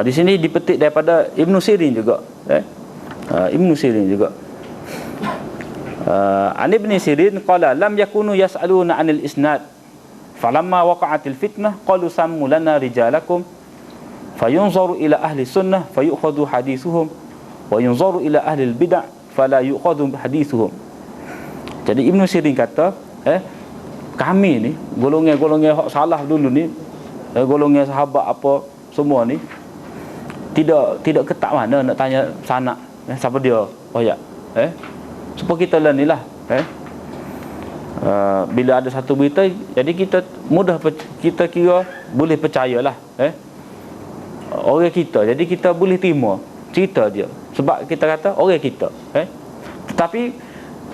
di sini dipetik daripada Ibnu Sirin juga Ibnu Sirin juga An Ibn Sirin qala lam yakunu yas'aluna 'anil isnad falamma waqa'atil fitnah qalu sammu lana rijalakum fayunzaru ila ahli sunnah fayukhadhu hadithuhum wa yunzaru ila ahli bid'ah fala yukhadhu hadithuhum. Jadi Ibn Sirin kata kami ni golongan-golongan hak salah dulu ni golongan sahabat apa semua ni tidak ketat mana nak tanya sanak siapa dia ya supaya kita lah ni lah bila ada satu berita jadi kita mudah kita kira boleh percayalah orang kita, jadi kita boleh terima cerita dia sebab kita kata orang kita tetapi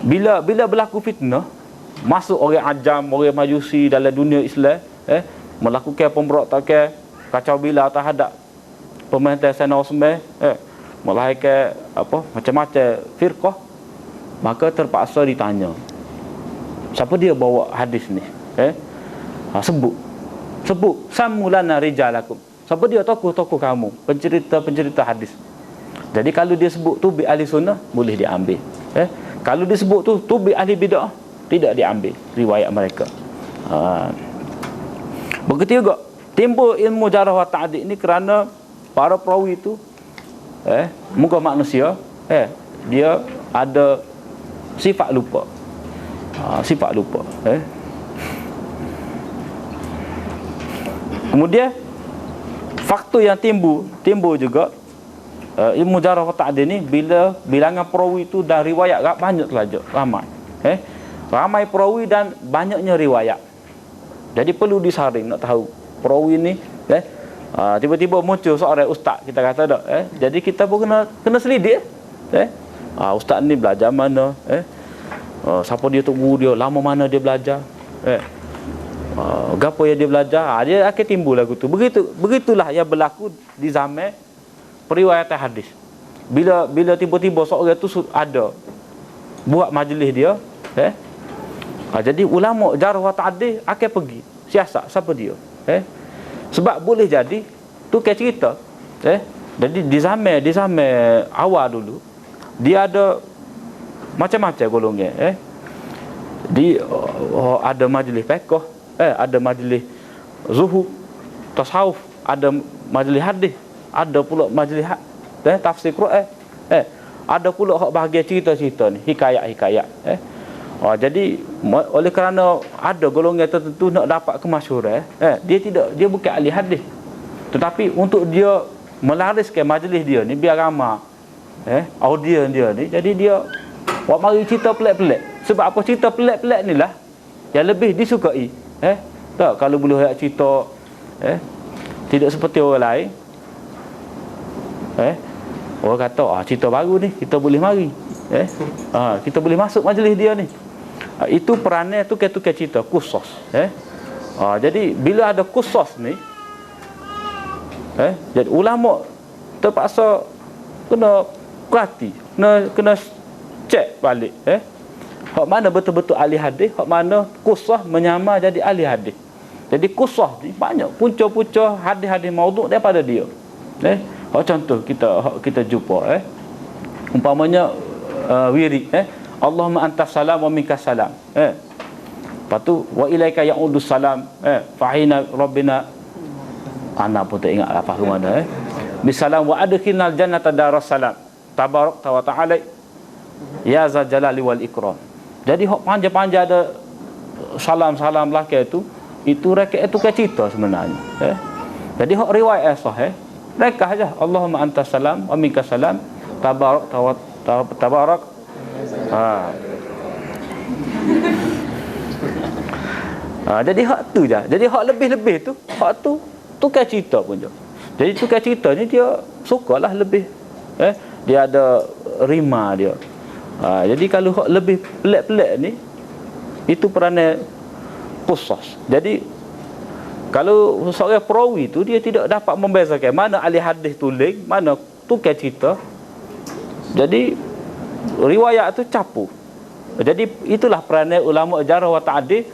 bila berlaku fitnah masuk orang ajam, orang majusi dalam dunia Islam melakukan pemberontakan kacau bila terhadap pemerintah Sayyidina Osman melahirkan apa macam-macam firqah, maka terpaksa ditanya siapa dia bawa hadis ni sebut samulana rijalakum, siapa dia tokoh-tokoh kamu, pencerita hadis. Jadi kalau dia sebut tu bi ahli sunnah boleh diambil kalau dia sebut tu bi ahli bid'ah tidak diambil riwayat mereka. Begitu juga timbul ilmu jarh wa ta'dil ni kerana para perawi tu muka manusia dia ada sifat lupa kemudian faktor yang timbul juga ilmu jarh wa ta'dil ni bila bilangan perawi tu dan riwayat banyak saja ramai perawi dan banyaknya riwayat. Jadi perlu disaring nak tahu perawi ni tiba-tiba muncul seorang ustaz kita kata tak jadi kita pun kena selidik ustaz ni belajar mana siapa dia tu guru dia, lama mana dia belajar gapo yang dia belajar dia akan timbul lagu tu. Begitulah yang berlaku di zaman periwayatan hadis. Bila tiba-tiba seorang tu ada buat majlis dia jadi ulama jarh wa ta'dil akan pergi siasat siapa dia sebab boleh jadi tu kayak cerita jadi di zaman awal dulu dia ada macam-macam golongan. Ada majlis fiqh, ada majlis zuhud, tasawuf, ada majlis hadis, ada pula majlis tafsir Quran. Ada pula hak bahagian cerita-cerita ni, hikayat-hikayat. Jadi oleh kerana ada golongan tertentu nak dapat kemasyhuran, dia bukan ahli hadis. Tetapi untuk dia melariskan majlis dia ni biar ramai audiens dia ni, jadi dia buat mari cerita pelik-pelik. Sebab apa cerita pelik-pelik ni lah yang lebih disukai. Tak, kalau boleh cerita tidak seperti orang lain, orang kata cerita baru ni kita boleh mari, kita boleh masuk majlis dia ni. Itu perannya tukar-tukar cerita khusus. Jadi bila ada khusus ni, jadi ulama terpaksa kena perhati, kena cek balik. Hak mana betul-betul ahli hadis, hak mana khusus menyamar jadi ahli hadis. Jadi khusus ni banyak punca-punca hadis-hadis maudhu' daripada dia. Hak contoh kita jumpa, umpamanya wirid, Allahumma antas salam wa minkas salam. Lepas tu wa ilaika ya'udus salam, fahina rabbina, ana pun tak ingat apa ke mana. Bisalam wa adkhilnal jannata daras salam, tabarak wa ta'ala ya zal jalali wal ikram. Jadi hak panjang-panjang ada salam-salam belaka itu rakaat itu ke cerita sebenarnya. Jadi hak riwayat sahih, rekah aja Allahumma antas salam wa minkas salam, tabarak tabarak. Jadi hak tu je. Jadi hak lebih-lebih tu, hak tu tukar cerita pun je. Jadi tukar cerita ni dia sukalah lebih. Dia ada rima dia. Jadi kalau hak lebih pelik-pelik ni, itu peranan khusus. Jadi kalau seorang perawi tu dia tidak dapat membezakan mana ahli hadis tulis, mana tukar cerita. Jadi riwayat tu campur. Jadi itulah peranan ulama jarh wa ta'dil.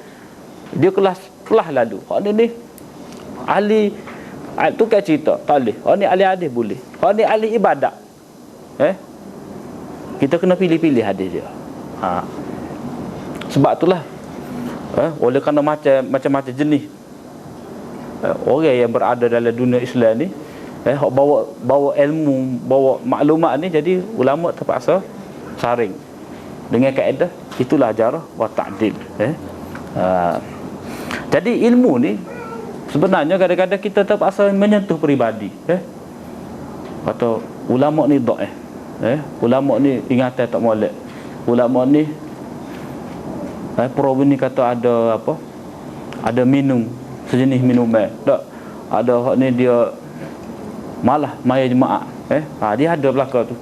Dia kelas lalu. Hak ni ahli tukar cerita tak boleh. Hak ni ahli hadis boleh. Hak ni ahli ibadat. Kita kena pilih-pilih hadis dia. Sebab itulah oleh kerana macam-macam jenis orang yang berada dalam dunia Islam ni, hak bawa ilmu, bawa maklumat ni, jadi ulama terpaksa saring dengan kaedah itulah jarh wa ta'dil. Jadi ilmu ni sebenarnya kadang-kadang kita terpaksa menyentuh peribadi. Atau ulama ni dhaif. Ulama ni ingatan tak molek. Ulama ni perawi ni kata ada apa? Ada minum sejenis minuman. Tak. Ada hak ni dia malah maya jemaah. Dia ada belaka tu.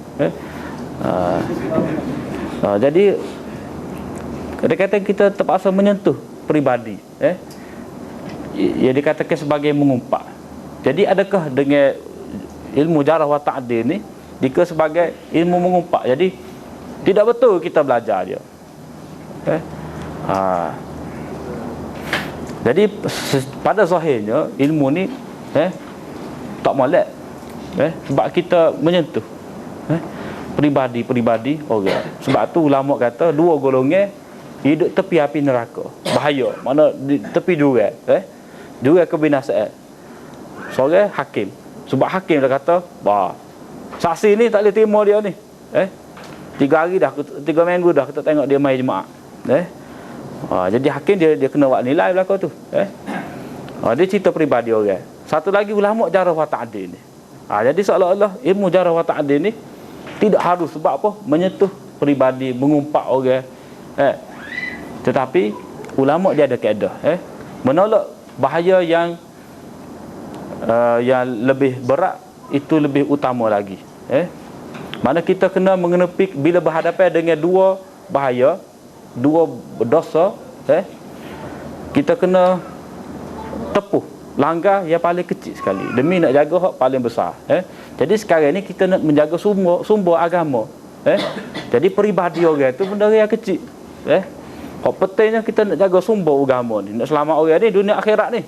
Jadi kadang-kadang kita terpaksa menyentuh peribadi. Yang dikatakan sebagai mengumpat. Jadi adakah dengan ilmu jarh wa ta'dil ni dika sebagai ilmu mengumpat? Jadi tidak betul kita belajar dia. Jadi pada zahirnya ilmu ni tak molek. Sebab kita menyentuh peribadi orang. Sebab tu ulama kata dua golongan hidup tepi api neraka. Bahaya. Mana di tepi jurang. Jurang kebinasaan. Seorang hakim. Sebab hakim dah kata, saksi ni tak boleh terima dia ni. 3 hari dah, 3 minggu dah kita tengok dia mai jemaah. Jadi hakim dia kena buat nilai belaka tu. Dia cerita peribadi orang. Satu lagi ulama jarh wa ta'dil ni. Jadi seolah-olah ilmu jarh wa ta'dil ni tidak harus sebab apa? Menyentuh peribadi, mengumpat orang. Tetapi ulama dia ada kaedah. Menolak bahaya yang lebih berat, itu lebih utama lagi. Mana kita kena mengenepi bila berhadapan dengan dua bahaya, dua dosa, kita kena tepuh langkah yang paling kecil sekali demi nak jaga hak paling besar. Jadi sekarang ni kita nak menjaga sumber agama. Jadi peribadi orang tu benda yang kecil. Hak pentingnya kita nak jaga sumber agama ni, nak selamat orang ni dunia akhirat ni.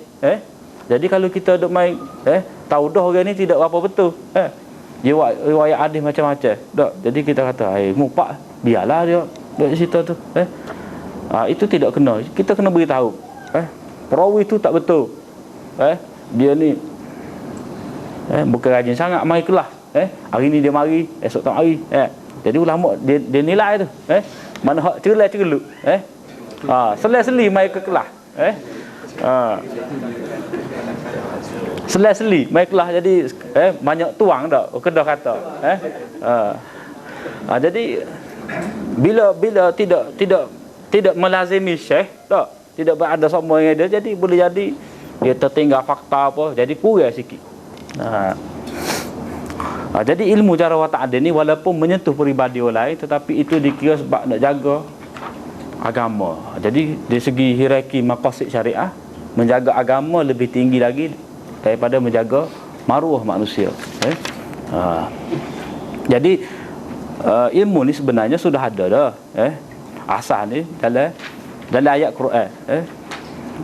Jadi kalau kita duk main tahu dah orang ni tidak apa betul. Dia riwayat hadis macam-macam. Tak. Jadi kita kata, ngumpat biarlah dia. buat cerita tu. Itu tidak kena. Kita kena beritahu. Perawi tu tak betul. Dia ni bukan rajin sangat mai kelas. Hari ni dia mari, esok tak mari. Jadi ulama dia nilai tu. Mana hak cerlah-cerlut. Selai-seli mai ke kelas. Selai-seli mai kelas jadi banyak tuang dak kedah kata. Jadi bila tidak melazimi syekh tak, tidak berada sama dengan dia, jadi boleh jadi dia tertinggal fakta apa, jadi kurang sikit. Jadi ilmu cara wa ta'dil ni walaupun menyentuh peribadi orang lain, tetapi itu dikira sebab nak jaga agama. Jadi dari segi hierarki maqasid syariah, menjaga agama lebih tinggi lagi daripada menjaga maruah manusia. Jadi ilmu ni sebenarnya sudah ada dah. Asal ni dalam ayat Quran.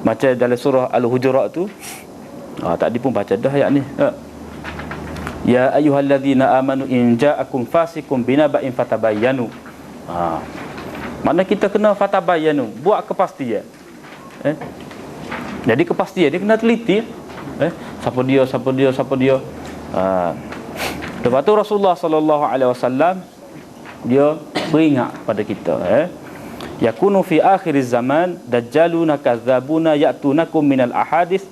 Macam dalam surah Al-Hujurat tu. Tadi pun baca dah ayat ni. Ya ayyuhallazina amanu in ja'akum fasiqun binaba'in fatabayyanu. Mana kita kena fatabayyanu, buat kepastian. Jadi kepastian dia kena teliti. Siapa dia. Lepas tu Rasulullah sallallahu alaihi wasallam dia beringat pada kita, yakunu fi akhiriz zaman dajjaluna kadzabuna ya'tunakum minal ahadits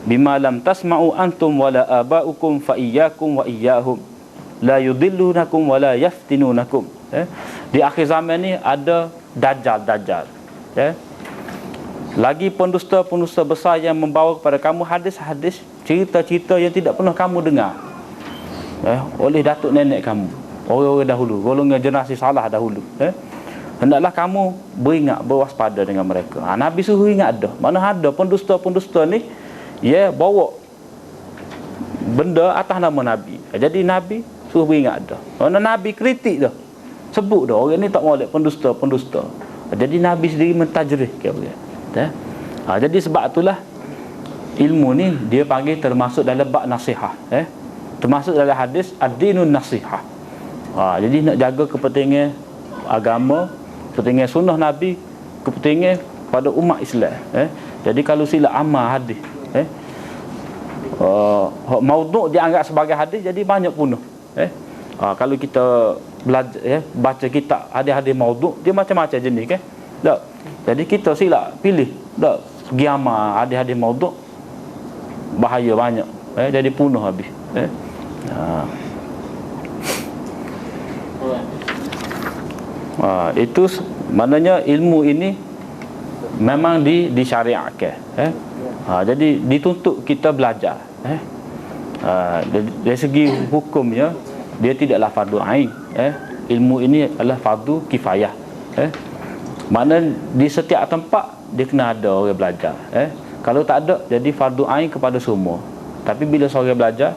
bima lam tasma'u antum wala aba'ukum fa iyyakum wa iyyahum la yudillunakum wala yaftinunakum. Di akhir zaman ni ada dajjal. Lagi pendusta-pendusta besar yang membawa kepada kamu hadis-hadis, cerita-cerita yang tidak pernah kamu dengar oleh datuk nenek kamu, orang-orang dahulu, golongan generasi salah dahulu. Hendaklah kamu beringat, berwaspada dengan mereka. Nabi suruh ingat dah. Mana ada pendusta-pendusta ni bawa benda atas nama Nabi. Jadi Nabi suruh beringat dah. Mana Nabi kritik dah, sebut dah orang ni tak molek pendusta. Jadi Nabi sendiri mentajrih jadi sebab itulah ilmu ni dia panggil termasuk dalam bab nasihat. Termasuk dalam hadis ad-dinun nasihah. Jadi nak jaga kepentingan agama, kepentingan sunnah Nabi, kepentingan pada umat Islam. Jadi kalau silap amal hadis, maudhu' dianggap sebagai hadis, jadi banyak punah. Kalau kita belajar baca kitab hadis-hadis maudhu', dia macam-macam jenis kan. Tak. Jadi kita silap pilih tak pergi amal hadis-hadis maudhu', bahaya banyak. Jadi punah habis. Itu maknanya ilmu ini memang disyariatkan. Jadi dituntut kita belajar. Dari segi hukumnya dia tidaklah fardu ain. Ilmu ini adalah fardu kifayah. Mana di setiap tempat dia kena ada orang belajar. Kalau tak ada, jadi fardu ain kepada semua. Tapi bila seorang belajar,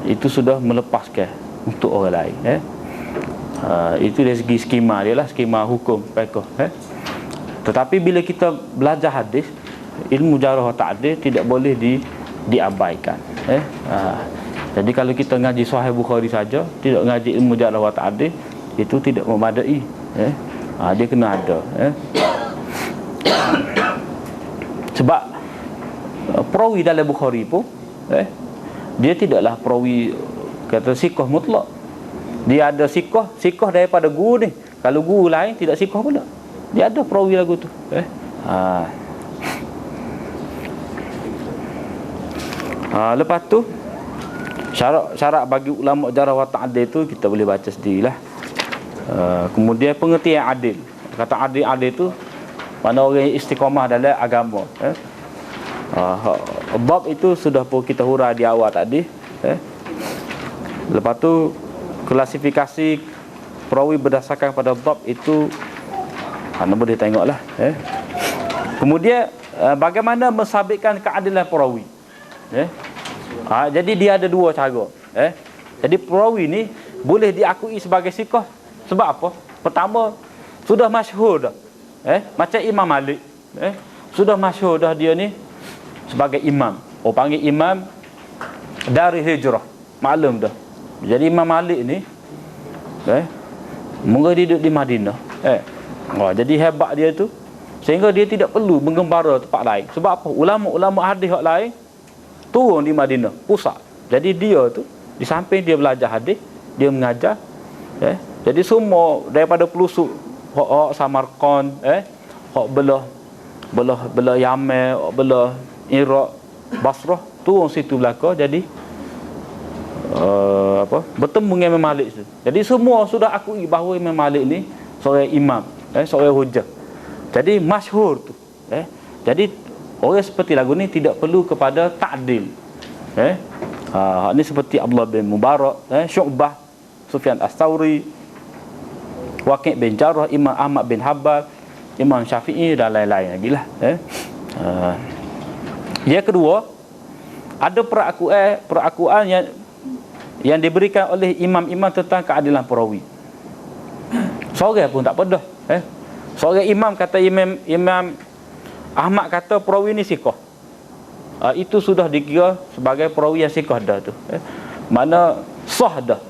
itu sudah melepaskan untuk orang lain. Itu dari segi skema dia lah, skema hukum fiqh. Tetapi bila kita belajar hadis, ilmu jarh wa ta'dil tidak boleh diabaikan. Jadi kalau kita ngaji Sahih Bukhari saja, tidak ngaji ilmu jarh wa ta'dil, itu tidak memadai. Dia kena ada. Sebab perawi dalam Bukhari pun dia tidaklah perawi kata sikoh mutlak. Dia ada sikoh daripada guru ni. Kalau guru lain tidak sikoh pula, dia ada perawi lagu tu. Lepas tu syarat bagi ulama jarh wa ta'dil tu kita boleh baca sendirilah. Kemudian pengertian adil. Kata adil tu mana orang istiqamah dalam agama. Bab itu sudah pun kita huraikan di awal tadi. Lepas tu klasifikasi perawi berdasarkan pada bab itu anda boleh tengoklah. Kemudian bagaimana mensabitkan keadilan perawi. Jadi dia ada dua cara. Jadi perawi ni boleh diakui sebagai sikoh. Sebab apa? Pertama, sudah masyhur dah. Macam Imam Malik. Sudah masyhur dah dia ni sebagai imam. Panggil imam dari hijrah. Maklum dah. Jadi Imam Malik ni Mula dia duduk di Madinah. Jadi hebat dia tu sehingga dia tidak perlu menggembara tempat lain. Sebab apa? Ulama-ulama hadis hak lain turun di Madinah, pusat. Jadi dia tu di samping dia belajar hadis, dia mengajar. Jadi semua daripada pelusuk hak Samarkand, hak belah Yaman, hak belah Iraq, Basrah, turun situ belaka. Jadi bertemu dengan Imam Malik tu. Jadi semua sudah akui bahawa Imam Malik ni seorang imam, seorang hujah. Jadi masyhur tu. Jadi orang seperti lagu ni tidak perlu kepada ta'dil. Ni seperti Abdullah bin Mubarak, Syu'bah, Sufyan As-Tsauri, Waqi' bin Jarrah, Imam Ahmad bin Hanbal, Imam Syafi'i dan lain-lain lagi lah. Yang kedua, ada perakuan yang diberikan oleh imam-imam tentang keadilan perawi. Seorang pun tak pedah. Seorang imam kata Imam Ahmad kata perawi ni siqah. Itu sudah dikira sebagai perawi yang siqah dah tu. Mana sah dah.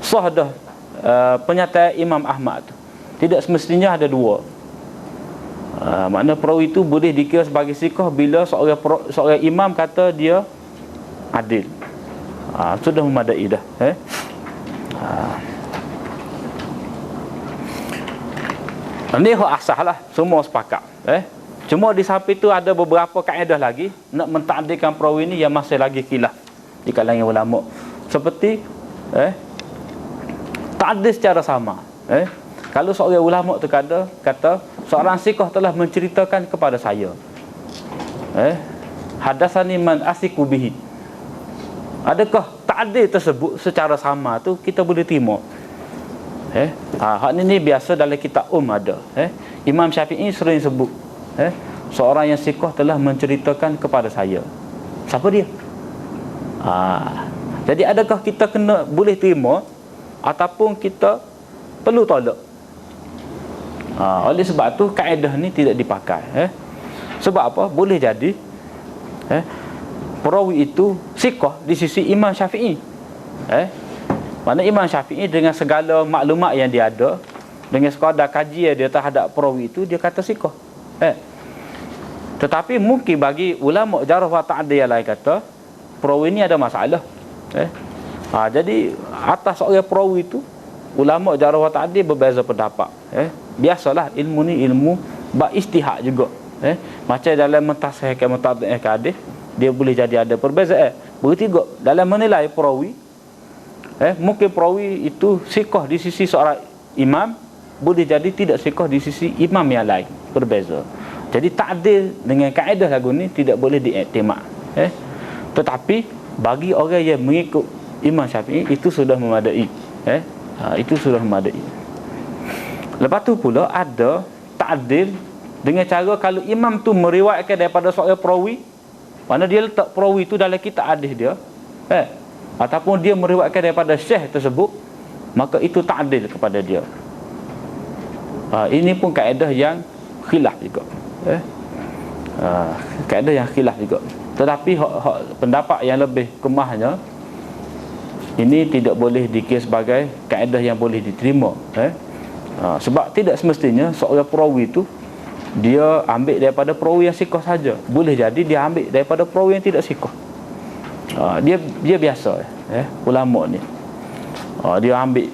Sah dah pernyataan Imam Ahmad tu. Tidak semestinya ada dua. Makna perawi itu boleh dikira sebagai siqah bila seorang imam kata dia adil. Sudah memadai dah. Ini hak asas lah, semua sepakat. Cuma di samping itu ada beberapa kaedah lagi nak mentakdirkan perawi ini yang masih lagi khilaf di kalangan ulama. Seperti takdir secara sama. Kalau seorang ulama tu kata seorang siqah telah menceritakan kepada saya, hadasani man asiku bihi. Adakah takdir tersebut secara sama tu kita boleh terima? Hak ni biasa dalam kitab ada. Imam Syafi'i sering sebut, seorang yang siqah telah menceritakan kepada saya. Siapa dia? Jadi adakah kita boleh terima ataupun kita perlu tolak? Oleh sebab tu kaedah ni tidak dipakai. Sebab apa? Boleh jadi perawi itu siqah di sisi Imam Syafi'i. Mana Imam Syafi'i dengan segala maklumat yang dia ada, dengan sekadar kajian dia terhadap perawi itu, dia kata siqah. Tetapi mungkin bagi ulama jarh wa ta'dil yang lain kata perawi ini ada masalah. Jadi atas seorang perawi itu ulama jarh wa ta'dil berbeza pendapat. Biasalah ilmu ni ilmu ijtihad juga. Macam dalam mentasihkan mentadhi'kan hadis, dia boleh jadi ada perbezaan. Begitu juga dalam menilai perawi, mungkin perawi itu siqah di sisi seorang imam, boleh jadi tidak siqah di sisi imam yang lain, berbeza. Jadi ta'dil dengan kaedah lagu ni tidak boleh diiktimad. Tetapi bagi orang yang mengikut Imam Syafi'i itu sudah memadai. Itu sudah memadai. Lepas tu pula ada ta'dil dengan cara kalau imam tu meriwayatkan daripada seorang perawi, mana dia letak perawi itu dalam kitab hadis dia, ataupun dia meriwayatkan daripada syekh tersebut, maka itu ta'dil kepada dia. Ini pun kaedah yang khilaf juga. Kaedah yang khilaf juga. Tetapi pendapat yang lebih kemahnya, ini tidak boleh dikira sebagai kaedah yang boleh diterima. Sebab tidak semestinya seorang perawi itu dia ambil daripada perawi yang siqah saja. Boleh jadi dia ambil daripada perawi yang tidak siqah. Dia biasa ulama ni. Dia ambil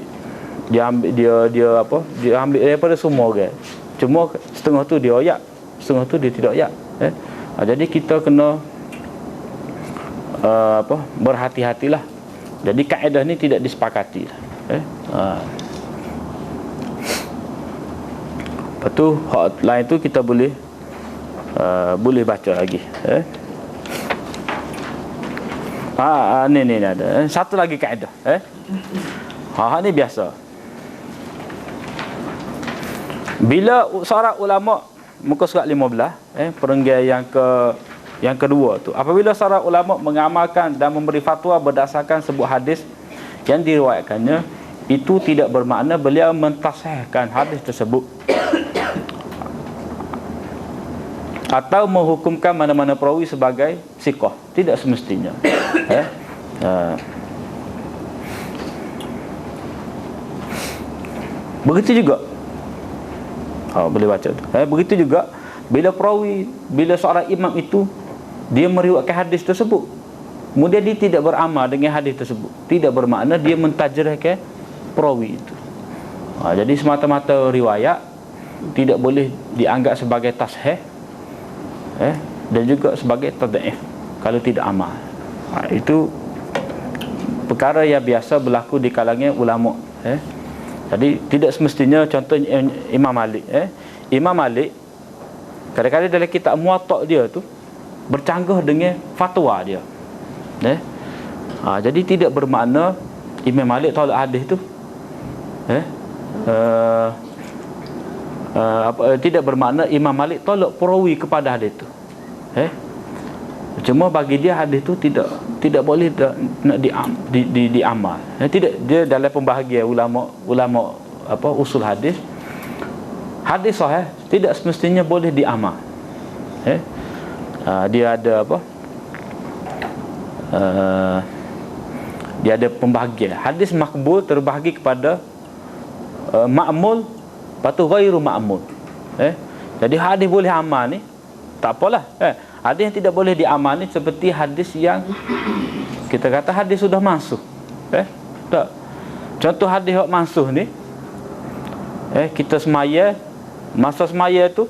daripada semua orang. Cuma setengah tu dia ayat, setengah tu dia tidak ayat. Jadi kita kena berhati-hatilah. Jadi kaedah ni tidak disepakati. Lepas tu hak lain tu kita boleh baca lagi. Ni ada satu lagi kaedah. Hak ni biasa. Bila seorang ulama, muka surat 15, perenggan yang kedua tu, apabila seorang ulama mengamalkan dan memberi fatwa berdasarkan sebuah hadis yang diriwayatkannya, itu tidak bermakna beliau mentasihkan hadis tersebut atau menghukumkan mana-mana perawi sebagai siqah. Tidak semestinya. Begitu juga boleh baca tu. Begitu juga bila perawi, bila seorang imam itu dia meriwayatkan hadis tersebut, kemudian dia tidak beramal dengan hadis tersebut, tidak bermakna dia mentajrihkan perawi itu. Jadi semata-mata riwayat tidak boleh dianggap sebagai tashih dan juga sebagai tad'if kalau tidak amal. Itu perkara yang biasa berlaku di kalangan ulama. Jadi tidak semestinya, contohnya Imam Malik. Imam Malik kadang-kadang dalam kitab Muwatta dia tu bercanggah dengan fatwa dia. Jadi tidak bermakna Imam Malik tolak hadis tu. Tidak bermakna Imam Malik tolak perawi kepada hadis tu. Cuma bagi dia hadis tu tidak boleh nak diamal. Tidak, dia dalam pembahagian ulama usul hadis sahih tidak semestinya boleh diamal. Dia ada dia ada pembahagian. Hadis makbul terbahagi kepada ma'mul, lepas tu ghairu ma'mul. Jadi hadis boleh amal ni tak apalah. Hadis yang tidak boleh diamal ni seperti hadis yang kita kata hadis sudah mansuh. Tak. Contoh hadis yang mansuh ni, kita semaya, masa semaya tu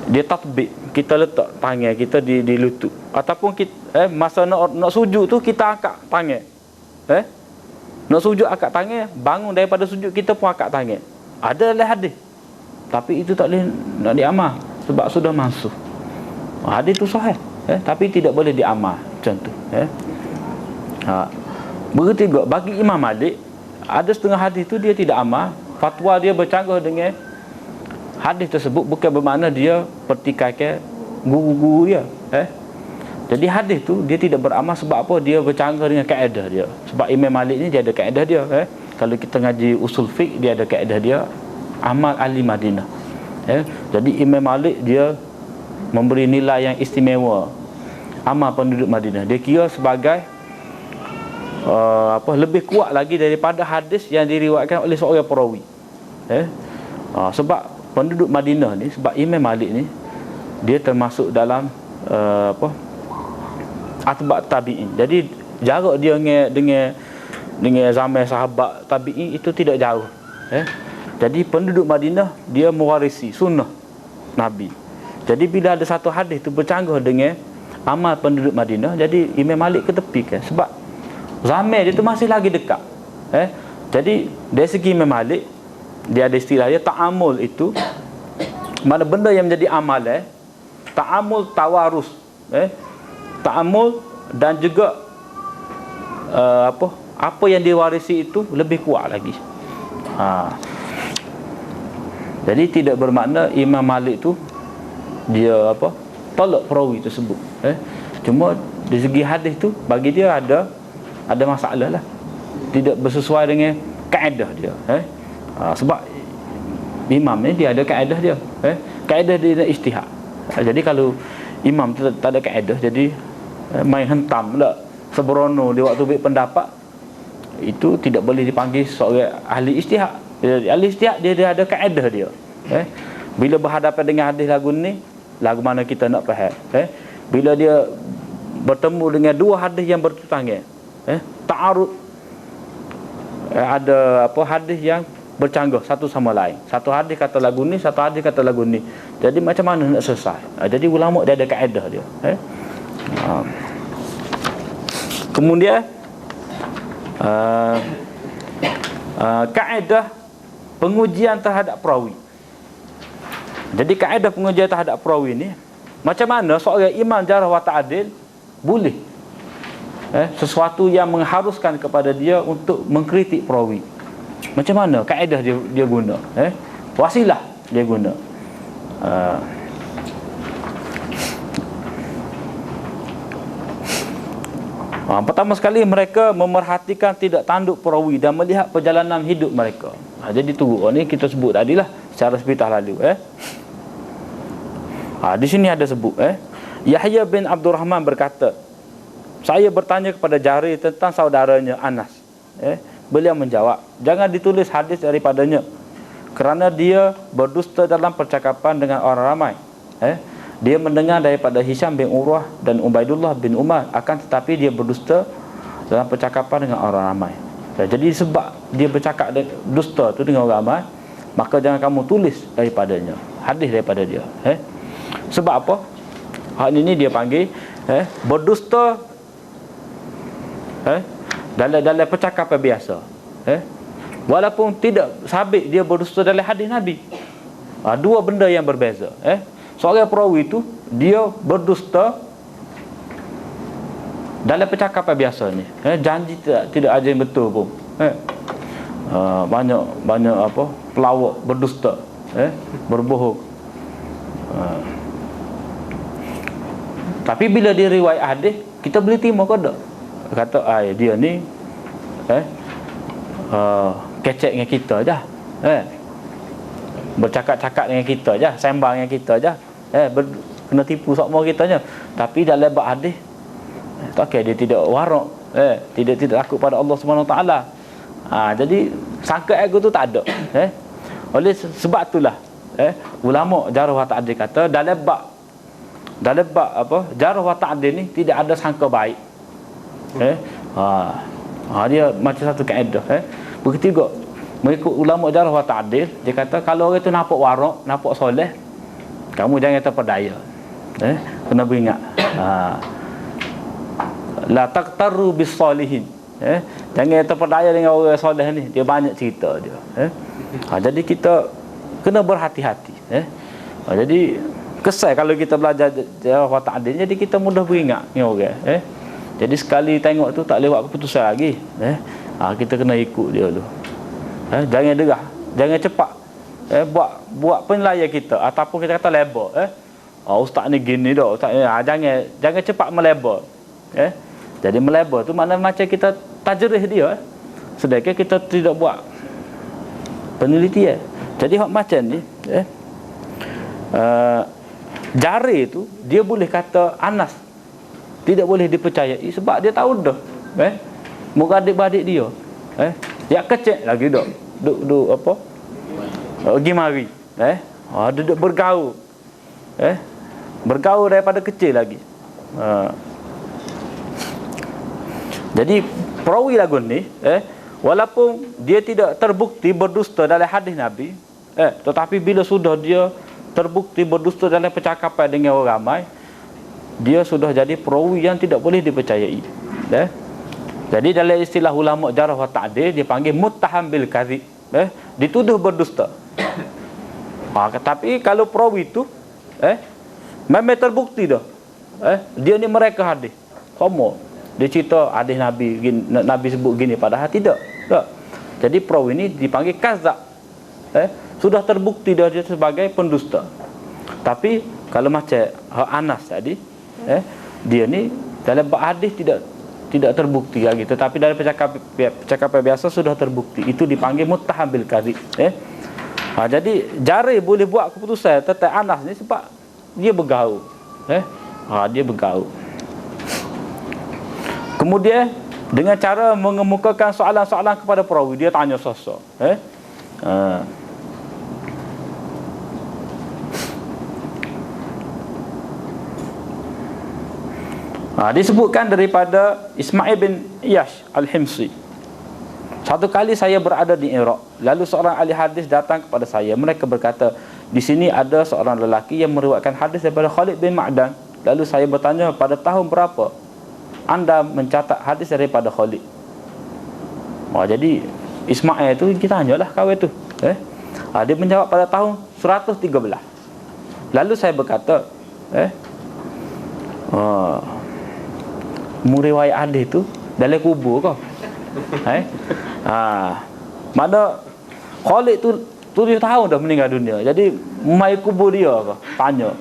dia tatbik, kita letak tangan kita di lutut, ataupun kita, masa nak sujud tu kita angkat tangan. Nak sujud angkat tangan, bangun daripada sujud kita pun angkat tangan. Ada dalam hadis, tapi itu tak boleh nak diamal sebab sudah mansuh. Hadis itu sahih, tapi tidak boleh diamal. Contoh, begitu juga bagi Imam Malik, ada setengah hadis itu dia tidak amal, fatwa dia bercanggah dengan hadis tersebut, bukan bermakna dia pertikaikan guru-guru dia. Jadi hadis tu dia tidak beramal sebab apa? Dia bercanggah dengan kaedah dia. Sebab Imam Malik ni dia ada kaedah dia. Kalau kita ngaji usul fiqh, dia ada kaedah dia, amal ahli Madinah. Jadi Imam Malik dia memberi nilai yang istimewa amal penduduk Madinah. Dia kira sebagai lebih kuat lagi daripada hadis yang diriwayatkan oleh seorang perawi. Sebab penduduk Madinah ni, sebab Imam Malik ni dia termasuk dalam atba' tabi'in. Jadi jarak dia dengan zaman sahabat tabi'in itu tidak jauh. Jadi penduduk Madinah dia mewarisi sunnah Nabi. Jadi bila ada satu hadis tu bercanggah dengan amal penduduk Madinah, jadi Imam Malik ketepikan sebab zaman dia tu masih lagi dekat. Jadi dari segi Imam Malik, dia ada istilah dia ta'amul itu, mana benda yang menjadi amal, ta'amul tawarus, ta'amul dan juga apa yang diwarisi itu lebih kuat lagi. Jadi tidak bermakna Imam Malik tu dia tolak perawi tersebut. Cuma dari segi hadis tu bagi dia ada masalah lah, tidak bersesuai dengan kaedah dia. Sebab imam ni dia ada kaedah dia. Kaedah dia ijtihad. Jadi kalau imam tu tak ada kaedah, jadi main hentam pula sebrono di waktu beri pendapat, itu tidak boleh dipanggil seorang ahli ijtihad. Ahli ijtihad dia ada kaedah dia. Bila berhadapan dengan hadis lagu ni, lagu mana kita nak faham, bila dia bertemu dengan dua hadis yang bertentangan, ta'arud, ada hadis yang bercanggah satu sama lain, satu hadis kata lagu ni, satu hadis kata lagu ni, jadi macam mana nak selesai? Jadi ulama dia ada kaedah dia. Kemudian kaedah pengujian terhadap perawi. Jadi kaedah pengujian terhadap perawi ni, macam mana seorang imam jarh wa ta'dil boleh sesuatu yang mengharuskan kepada dia untuk mengkritik perawi. Macam mana kaedah dia guna, wasilah dia guna. Pertama sekali mereka memerhatikan tidak tanduk perawi dan melihat perjalanan hidup mereka. Jadi tu ni kita sebut tadilah secara sepitah lalu. Di sini ada sebut, Yahya bin Abdul Rahman berkata, saya bertanya kepada Jarir tentang saudaranya Anas. beliau menjawab, jangan ditulis hadis daripadanya kerana dia berdusta dalam percakapan dengan orang ramai. Dia mendengar daripada Hisham bin Urwah dan Ubaidullah bin Umar, akan tetapi dia berdusta dalam percakapan dengan orang ramai. Jadi sebab dia bercakap dusta tu dengan orang ramai, maka jangan kamu tulis daripadanya hadis daripada dia. Sebab apa? Hal ini dia panggil berdusta dalam percakapan biasa. Walaupun tidak sabit dia berdusta dalam hadis Nabi. Dua benda yang berbeza. Seorang perawi itu dia berdusta dalam percakapan biasa ni. Janji tidak ada yang betul pun. Banyak apa pelawak berdusta, berbohong. Tapi bila dia riwayat hadis, kita boleh terima ke tak? Kata dia ni kecek dengan kita je, bercakap-cakap dengan kita je, sembang dengan kita je, kena tipu sokmo kita je. Tapi dalam bab hadis tak dia tidak warak, tidak takut pada Allah Subhanahu taala. Jadi sangka ego tu tak ada. Oleh sebab itulah ulama jarh wa ta'dil kata dalam bab apa jarh wa ta'dil ni tidak ada sangka baik. Dia macam satu kaedah. Begitu juga mengikut ulama jarh wa ta'dil, dia kata kalau orang tu nampak warak, nampak soleh, kamu jangan terpedaya. Kena beringat. La taqtaru bis salihin. Jangan terpedaya dengan orang soleh ni, dia banyak cerita dia. Jadi kita kena berhati-hati. Jadi kesal kalau kita belajar jarh wa ta'dil, jadi kita mudah beringat dengan orang. Jadi sekali tengok tu tak lewat keputusan lagi. Kita kena ikut dia dulu. Jangan derah, jangan cepat. Buat penilaian kita ataupun kita kata label. Ustaz ni gini dah, ustaz ni. Jangan cepat melabel. Jadi melabel tu makna macam kita tajrih dia. Sedangkan kita tidak buat penelitian. Jadi hak macam ni, jari tu dia boleh kata Anas tidak boleh dipercayai sebab dia tahu dah muka adik-beradik dia yang kecil lagi duk apa pergi mari duduk bergaul bergaul daripada kecil lagi. Jadi perawi lagu ni walaupun dia tidak terbukti berdusta dalam hadis Nabi, tetapi bila sudah dia terbukti berdusta dalam percakapan dengan orang ramai, dia sudah jadi perawi yang tidak boleh dipercayai. Jadi dalam istilah ulama jarh wa ta'dil dia panggil muttaham bil kadzib, dituduh berdusta. Tapi kalau perawi itu memang terbukti dah, dia ni mereka hadis sama, dia cerita hadis Nabi gini, Nabi sebut gini, padahal tidak. Jadi perawi ini dipanggil kadzab, sudah terbukti dah dia sebagai pendusta. Tapi kalau macam Anas tadi, dia ni dalam bab hadis tidak terbukti lagi, tetapi dalam percakapan biasa sudah terbukti. Itu dipanggil muttaham bil kadzib. Jadi jari boleh buat keputusan tentang Anas ni sebab dia bergaul. Dia bergaul. Kemudian dengan cara mengemukakan soalan-soalan kepada perawi, dia tanya sosok. Disebutkan daripada Ismail bin Iyash Al-Himsi, satu kali saya berada di Iraq, lalu seorang ahli hadis datang kepada saya. Mereka berkata, di sini ada seorang lelaki yang meriwayatkan hadis daripada Khalid bin Ma'dan. Lalu saya bertanya, pada tahun berapa anda mencatat hadis daripada Khalid? Jadi Ismail tu kita tanyalah kawan tu. Dia menjawab pada tahun 113. Lalu saya berkata, meriwayat hadis tu dalam kubur kau. Mana Khalid tu 7 tahun dah meninggal dunia. Jadi mai kubur dia kau tanya.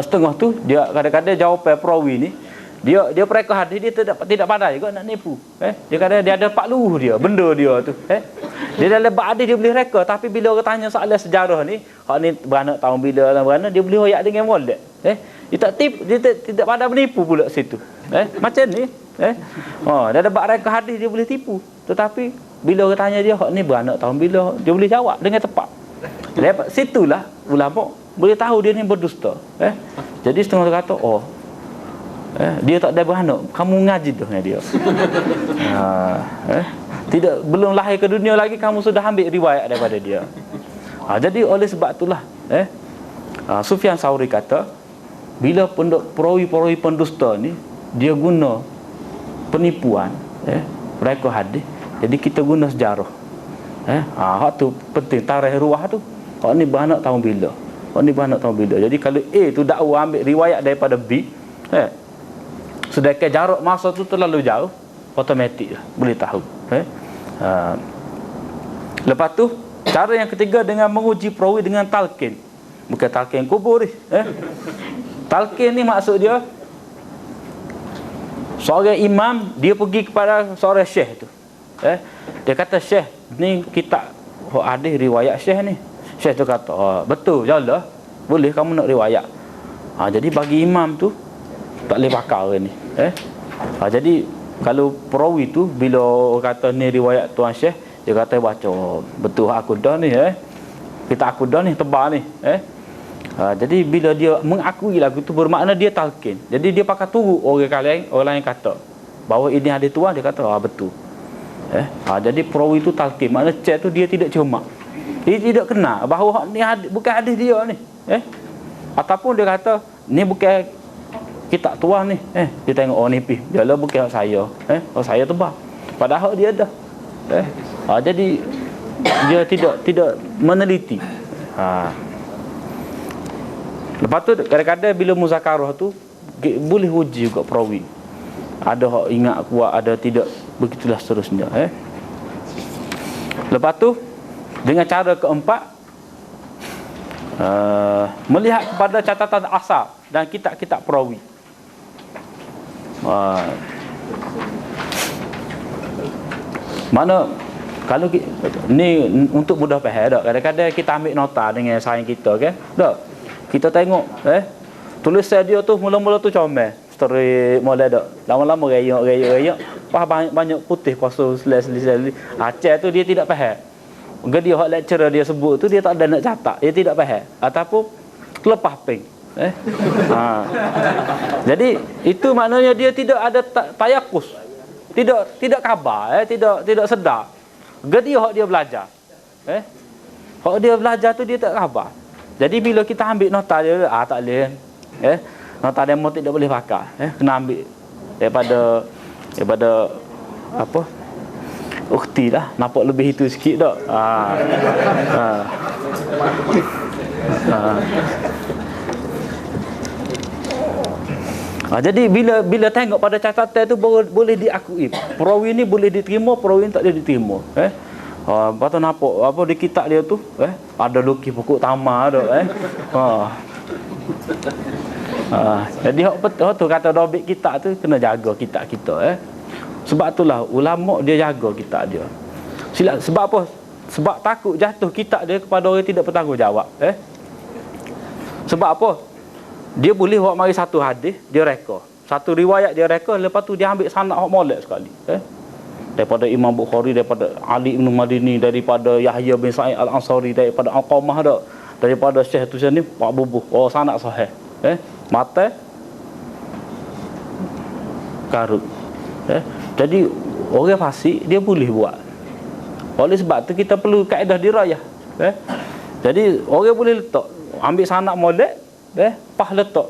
Setengah tu dia kadang-kadang jawapan perawi ni, dia mereka hadis dia tidak pandai juga nak nipu. Dia kata dia ada pak luh dia, benda dia tu. Dia dalam bab hadis dia boleh reka, tapi bila orang tanya soalan sejarah ni, hak ni beranak tahun bila lah beranak, dia boleh royak dengan molek. Dia tak tipu, dia tidak pandai menipu pula situ. Macam ni. Dia ada bak reka hadis dia boleh tipu. Tetapi bila orang tanya dia, hak ni beranak tahun bila, dia boleh jawab dengan tepat. Lepas situlah ulama boleh tahu dia ni berdusta. Jadi setengah kata, dia tak ada beranak, kamu ngaji dah dengan dia. Tidak, belum lahir ke dunia lagi kamu sudah ambil riwayat daripada dia. Jadi oleh sebab itulah Sufyan Tsauri kata, bila perawi-perawi pendusta ni dia guna penipuan, reka hadis, jadi kita guna sejarah. Hak tu penting, tarikh ruah tu. Hak ni beranak tahun bila, hak ni beranak tahun bila. Jadi kalau A tu dakwa ambil riwayat daripada B, sedangkan jarak masa tu terlalu jauh, automatik lah boleh tahu. Lepas tu cara yang ketiga dengan menguji perawi dengan talqin. Bukan talqin kubur ni. Talqin ni maksud dia, seorang imam dia pergi kepada seorang syekh tu. Dia kata, syekh ni kitab hadis riwayat syekh ni. Syekh tu kata, betul jalah, boleh kamu nak riwayat. Jadi bagi imam tu tak boleh pakai orang ni. Jadi kalau perawi tu bila kata ni riwayat tuan syekh, dia kata baca, betul aku dah ni, kita aku dah ni tebal ni. Jadi bila dia mengakui lagu tu, bermakna dia talqin. Jadi dia pakai turu orang lain kata bahawa ini hadis tuan, dia kata betul. Jadi perawi tu talqin, makna cek tu dia tidak cermat. Dia tidak kenal bahawa ni hadis, bukan hadis dia ni. Ataupun dia kata ni bukan kitab tuan ni. Dia tengok ni pi, dia lah bukan saya. Saya tebal. Padahal dia dah. Jadi dia tidak meneliti. Lepas tu kadang-kadang bila muzakarah tu boleh uji juga perawi. Ada hak ingat kuat, ada tidak, begitulah seterusnya. Lepas tu dengan cara keempat, melihat kepada catatan asal dan kitab-kitab perawi. Mana kalau ni untuk mudah faham dak, kadang-kadang kita ambil nota dengan sains kita kan, dak kita tengok tulisan dia tu mula-mula tu comel, story mula dak, lama-lama rayak banyak putih pasal seli-seli. Aceh tu dia tidak faham. Dia hak lecturer dia sebut tu dia tak ada nak catat, dia tidak faham ataupun lepas ping. Jadi itu maknanya dia tidak ada tayakus, tidak khabar, tidak sedar. Dia hak dia belajar, hak dia belajar tu dia tak khabar. Jadi bila kita ambil nota dia, tak boleh, nota demo tidak boleh pakai, kena ambil daripada apa, ukti lah, nampak lebih itu sikit tak. Jadi bila tengok pada catatan tu boleh diakui perawi ni boleh diterima, perawi ni tak boleh diterima. Lepas tu nampak apa di kitab dia tu, ada lukis pokok tamar dak. Jadi hak tu kata dobit kitab tu kena jaga kitab kita. Sebab itulah ulama dia jaga kitab dia. Sebab apa? Sebab takut jatuh kitab dia kepada orang tidak bertanggungjawab. Sebab apa? Dia boleh buat mari satu hadis, dia reka. Satu riwayat dia reka, lepas tu dia ambil sanad hak molek sekali. Daripada Imam Bukhari, daripada Ali bin Madini, daripada Yahya bin Sa'id Al-Ansari, daripada Al-Qamah dak, daripada Syekh tu sini Pak Bubuh. Sanad sahih. Mata karut. Jadi orang fasik dia boleh buat. Oleh sebab tu kita perlu kaedah dirayah. Jadi orang boleh letak ambil sanad molek, pah letak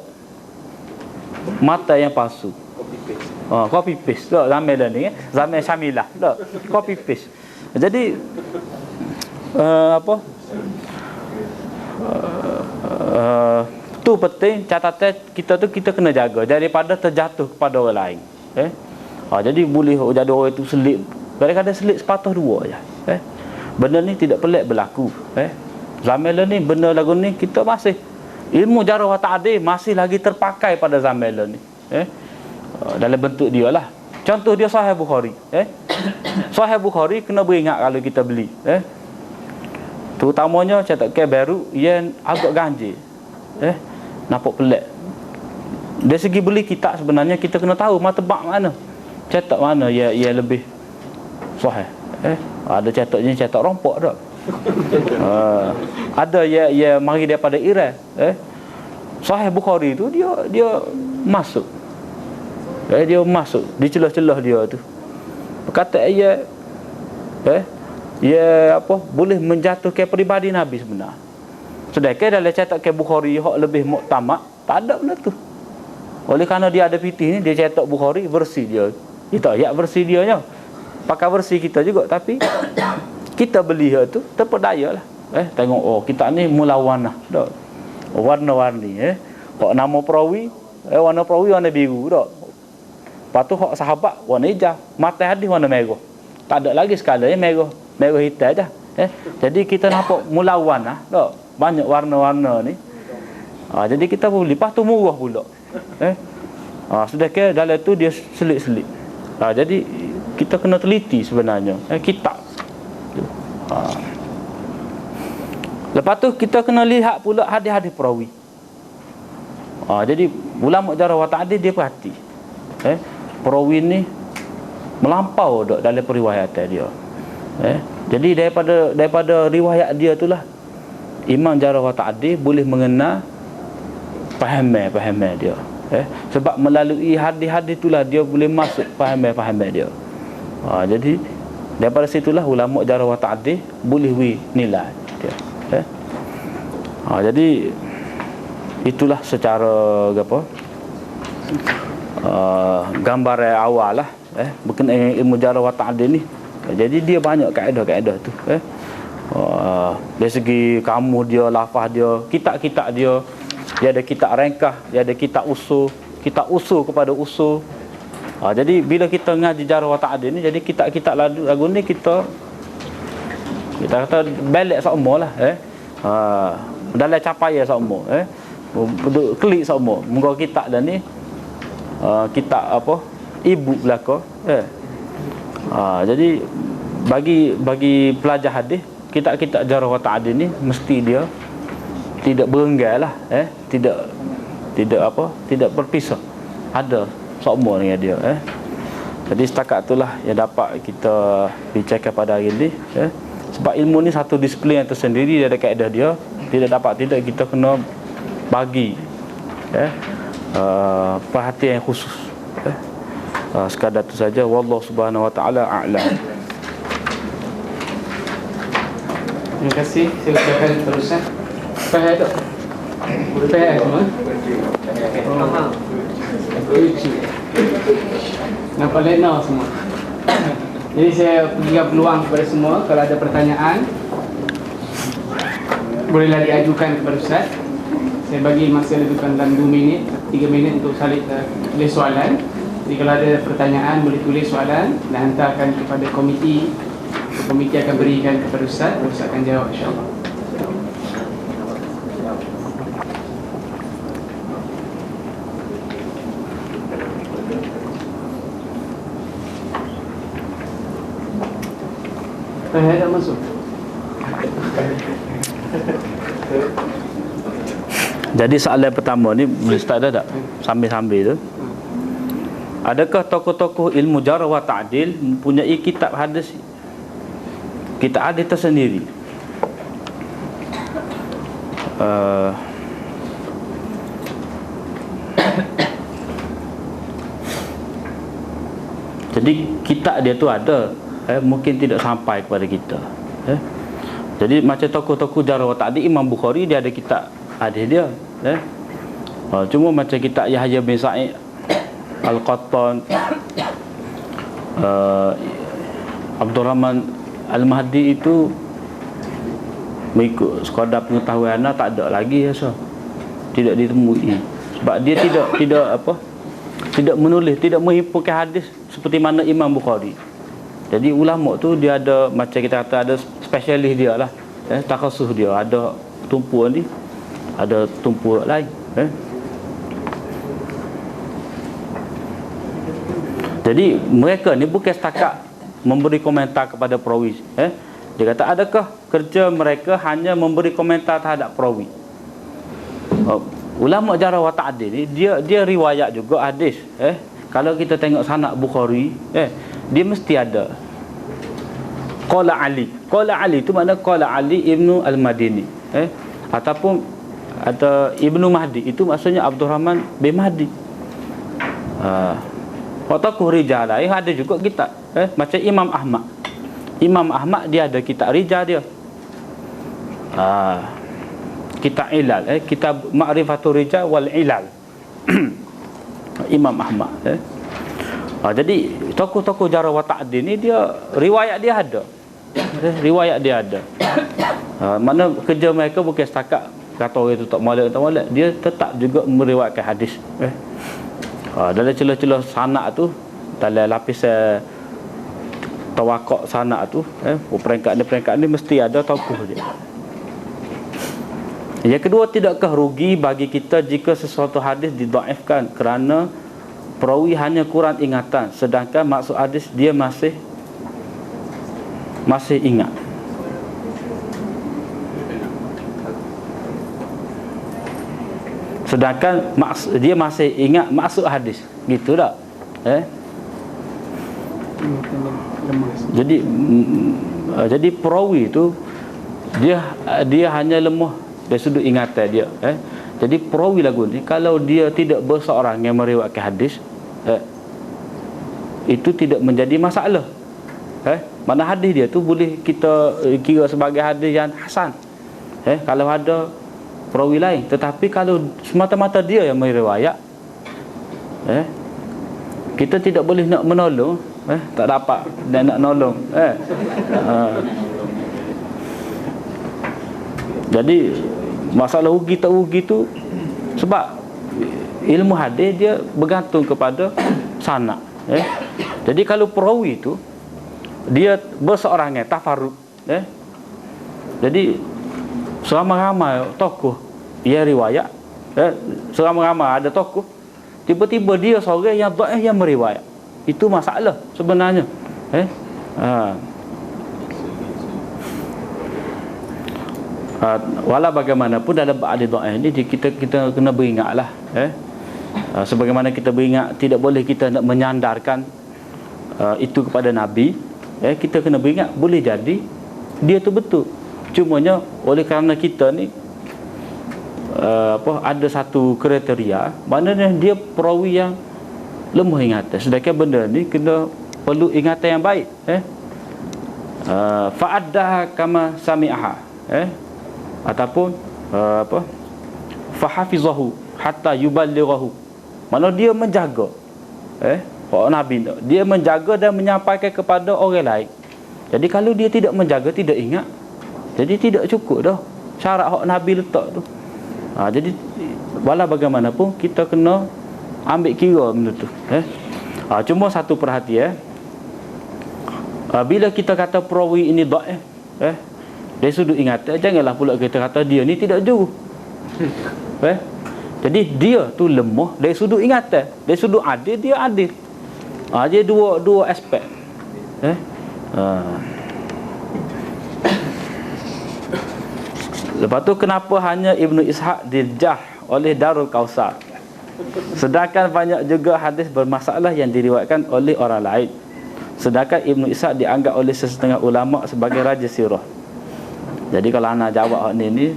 mata yang palsu. Copy paste tak zaman dah ni, zaman Syamilah tak, copy paste. Jadi tu penting catatan kita kena jaga daripada terjatuh kepada orang lain. Jadi boleh jadi orang itu selit, kadang-kadang selit sepatah dua je. Benda ni tidak pelik berlaku. Zaman ni benda lagu ni kita masih ilmu jarh wa ta'dil masih lagi terpakai pada zaman ni. Dalam bentuk dia lah. Contoh dia Sahih Bukhari. Sahih Bukhari kena beringat kalau kita beli. Terutamanya cetakan baru yang agak ganjil. Nampak pelik. dari segi beli kitab sebenarnya kita kena tahu matbak mana, cetak mana ya lebih sahih. Ada cetaknya cetak rompok tak. Ada ya mari daripada Iran. Sahih Bukhari tu dia masuk. Dia masuk di celah-celah dia tu. Kata ya boleh menjatuhkan peribadi Nabi sebenarnya. Sedangkan dalam cetak ke Bukhari hak lebih muktamad, tak ada benda tu. Oleh kerana dia ada pitih ni, dia cetak Bukhari versi dia. Kita ayat versi dia nya. Pakai versi kita juga, tapi kita beli hak tu terpedaya lah. Tengok kita ni mulawanah dak. Warna-warni hak nama perawi warna perawi warna biru dak. Lepas tu hak sahabat warna hijau, mata hadis warna merah. Tak ada lagi skalanya merah hitam dah. Jadi kita nampak mulawanah dak. Banyak warna-warna ni. Jadi kita beli, lepas tu murah pula. Sedangkan dalam tu dia selit-selit. Jadi kita kena teliti sebenarnya kitab. Lepas tu kita kena lihat pula hadis-hadis perawi. Jadi ulama jarh wa ta'dil dia perhati. Perawi ni melampau dak dalam periwayatan dia. Jadi daripada riwayat dia itulah Imam jarh wa ta'dil boleh mengenal fahaman dia. Sebab melalui hadis-hadis itulah dia boleh masuk fahaman dia. Jadi daripada situlah ulama jarh wa ta'dil boleh nilai dia. Jadi itulah secara gambaran awal lah berkenaan ilmu jarh wa ta'dil ni. Jadi dia banyak kaedah-kaedah tu. Dari segi kamus dia, lafaz dia, kitab-kitab dia ada kitab rengkah, dia ada kitab usul kepada usul. Jadi bila kita ngaji jarh wa ta'dil ni, jadi kitab-kitab lagu ni kita kata balik semua lah. Dalam capaian semua. Duduk klik semua. Muka kitab dah ni kitab ibu belaka. Jadi bagi pelajar hadis, kitab-kitab jarh wa ta'dil ni mesti dia tidak berenggal lah, tidak berpisah. Ada semua dengan dia. Jadi setakat itulah yang dapat kita bicarakan pada hari ini. Sebab ilmu ni satu disiplin yang tersendiri, dia ada kaedah dia. Tidak kita kena bagi perhatian yang khusus. Sekadar itu saja. Wallahu subhanahu wa ta'ala a'lam. Terima kasih. Saya ucapkan terusan. Faham tak? Faham semua? Nampak lena semua. Jadi saya berikan peluang kepada semua, kalau ada pertanyaan bolehlah diajukan kepada Ustaz. Saya bagi masa lebih kurang dalam 2 minit, 3 minit untuk tulis soalan. Jadi kalau ada pertanyaan boleh tulis soalan dan hantarkan kepada komiti. Komiti akan berikan kepada Ustaz, Ustaz akan jawab insya-Allah. Dah masuk. Jadi soalan pertama ni boleh start dah tak? Sambil-sambil tu. Adakah tokoh-tokoh ilmu jarh wa ta'dil mempunyai kitab hadis, kitab hadis tersendiri? Jadi kitab dia tu ada, mungkin tidak sampai kepada kita. Jadi macam tokoh-tokoh jarh wa ta'dil, Imam Bukhari dia ada kitab hadis dia. Cuma macam kitab Yahya bin Sa'id Al-Qattan, Abdul Rahman Al-Mahdi itu mengikut sekadar pengetahuan anda tak ada lagi tidak ditemui. Sebab dia tidak menulis, tidak menghimpunkan hadis seperti mana Imam Bukhari. Jadi ulama tu dia ada, macam kita kata, ada spesialis dia lah, takhasus dia, ada tumpu ni, ada tumpu lain. Jadi mereka ni bukan setakat memberi komentar kepada perawi. Dia kata adakah kerja mereka hanya memberi komentar terhadap perawi? ulama jarah wa ta'dil ni dia riwayat juga hadis. Kalau kita tengok sanad Bukhari, dia mesti ada qala Ali. Qala Ali itu makna qala Ali ibnu al-Madini, ataupun atau Ibnu Mahdi, itu maksudnya Abdurrahman bin Mahdi. Wataku rijal lain ada juga kitab, macam Imam Ahmad. Imam Ahmad dia ada kitab rijal dia. Kitab ilal, kitab Ma'rifatul Rijal wal Ilal. Imam Ahmad. Jadi tokoh-tokoh jarah wa ta'dil ni dia riwayat dia ada. Riwayat dia ada. Mana kerja mereka bukan setakat kata orang itu tak molek, dia tetap juga meriwayatkan hadis. Dalam celah-celah sanad tu, dalam lapisan tawaqaq sanad tu, peringkat ni mesti ada tokoh dia. Yang kedua, tidakkah rugi bagi kita jika sesuatu hadis didhaifkan kerana perawi hanya kurang ingatan, sedangkan maksud hadis dia masih ingat? Sedangkan dia masih ingat maksud hadis, gitu tak? Jadi perawi itu dia hanya lemah dari sudut ingatan dia. Jadi perawi lagu ni kalau dia tidak berseorang yang meriwayatkan hadis, itu tidak menjadi masalah. Mana hadis dia tu boleh kita kira sebagai hadis yang hasan, kalau ada perawi lain. Tetapi kalau semata-mata dia yang meriwayat, kita tidak boleh nak menolong, tak dapat dan nak nolong. Jadi masalah rugi tak rugi tu sebab ilmu hadis dia bergantung kepada sanad. Jadi kalau perawi tu dia berseorangan tafarrud, jadi seramai-ramai tokoh yang riwayat, seramai-ramai ada tokoh, tiba-tiba dia seorang yang dhaif yang meriwayat, itu masalah sebenarnya. Walau bagaimanapun dalam ba'di dhaif ni kita kena beringatlah, sebagaimana kita beringat tidak boleh kita nak menyandarkan itu kepada Nabi, kita kena beringat boleh jadi dia tu betul, cumanya oleh kerana kita ni ada satu kriteria, maknanya dia perawi yang lemah ingatan, sedangkan benda ni kena perlu ingatan yang baik. Fa'addaha kama sami'aha, ataupun fahafizahu hatta yuballighahu, mana dia menjaga Nabi dia menjaga dan menyampaikan kepada orang lain. Jadi kalau dia tidak menjaga, tidak ingat, jadi tidak cukup dah syarat hak Nabi letak tu. Jadi walau bagaimanapun kita kena ambil kira benda tu. Cuma satu perhatian, bila kita kata perawi ini dhaif, dari sudut ingatan, janganlah pula kita kata dia ni tidak juru. Jadi dia tu lemah dari sudut ingatan, dari sudut adil dia adil. Dia dua aspek. Lepas tu kenapa hanya Ibnu Ishaq dirjah oleh Darul Kausar, sedangkan banyak juga hadis bermasalah yang diriwayatkan oleh orang lain, sedangkan Ibnu Ishaq dianggap oleh sesetengah ulama sebagai raja sirah. Jadi kalau anak jawab hak ni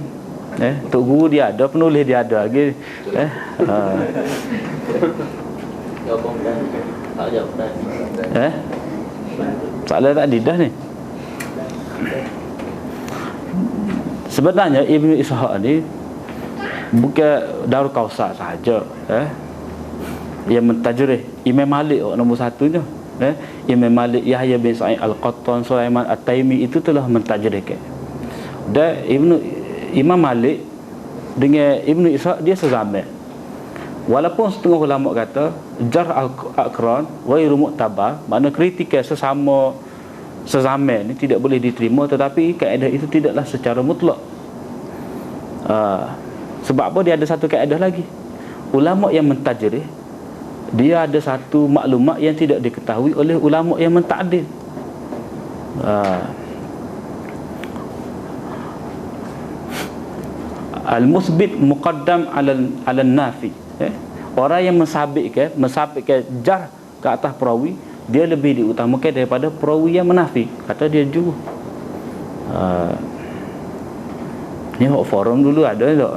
tok guru dia ada, penulis dia ada lagi. Soalan tadi dah ni. Sebenarnya Ibnu Ishaq ni bukan Darul Kausar sahaja, yang mentajrih Imam Malik nombor satunya, Imam Malik, Yahya bin Sa'id Al-Qattan, Sulaiman At-Taimi itu telah mentajrihkan. Dan Imam Malik dengan Ibnu Ishaq dia sezaman. Walaupun setengah ulama kata jarh al-aqran ghairu mu'tabar, makna kritikal sesama sezaman ni tidak boleh diterima, tetapi kaedah itu tidaklah secara mutlak. Sebab apa? Dia ada satu kaedah lagi. Ulama yang mentajrih dia ada satu maklumat yang tidak diketahui oleh ulama yang menta'dil. al-musbit muqaddam ala nafi. Orang yang mensabitkan jar ke atas perawi, dia lebih diutamakan daripada perawi yang menafi. Kata dia juru. Ni hok forum dulu ada tak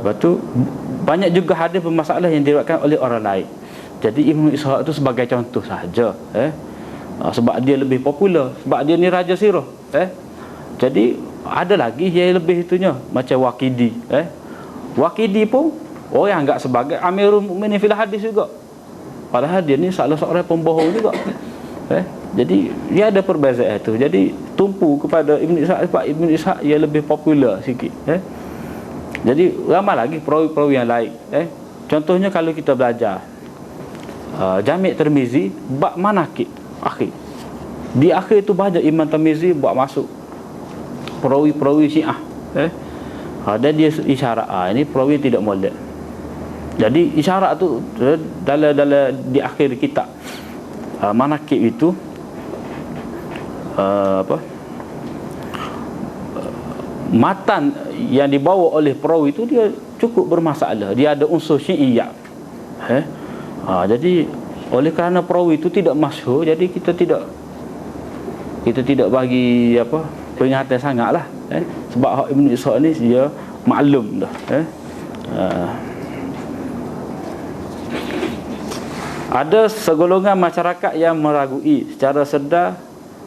lepas tu banyak juga hadis bermasalah yang diriwayatkan oleh orang lain. Jadi Ibnu Ishaq tu sebagai contoh saja, sebab dia lebih popular, sebab dia ni raja sirah, jadi ada lagi yang lebih itunya, macam Waqidi, Waqidi pun orang anggap sebagai Amirul Mukminin fil hadis juga, padahal dia ni salah seorang pembohong juga. Jadi dia ada perbezaan itu. Jadi tumpu kepada Ibnu Ishaq sebab Ibnu Ishaq ia lebih popular sikit. Jadi ramai lagi perawi-perawi yang lain. Contohnya kalau kita belajar Jami' Tirmizi bab manaqib akhir. Di akhir itu banyak Imam Tirmizi buat masuk perawi-perawi Syiah. Dan dia isyarat ini perawi tidak molek. Jadi isyarat tu dalam di akhir kitab manaqib itu matan yang dibawa oleh perawi itu dia cukup bermasalah, dia ada unsur syi'iyah. Jadi oleh kerana perawi itu tidak masyhur, jadi kita tidak bagi peringatan sangatlah, sebab hak Ibnu Ishaq ni dia maklum dah. Ada segolongan masyarakat yang meragui secara sedar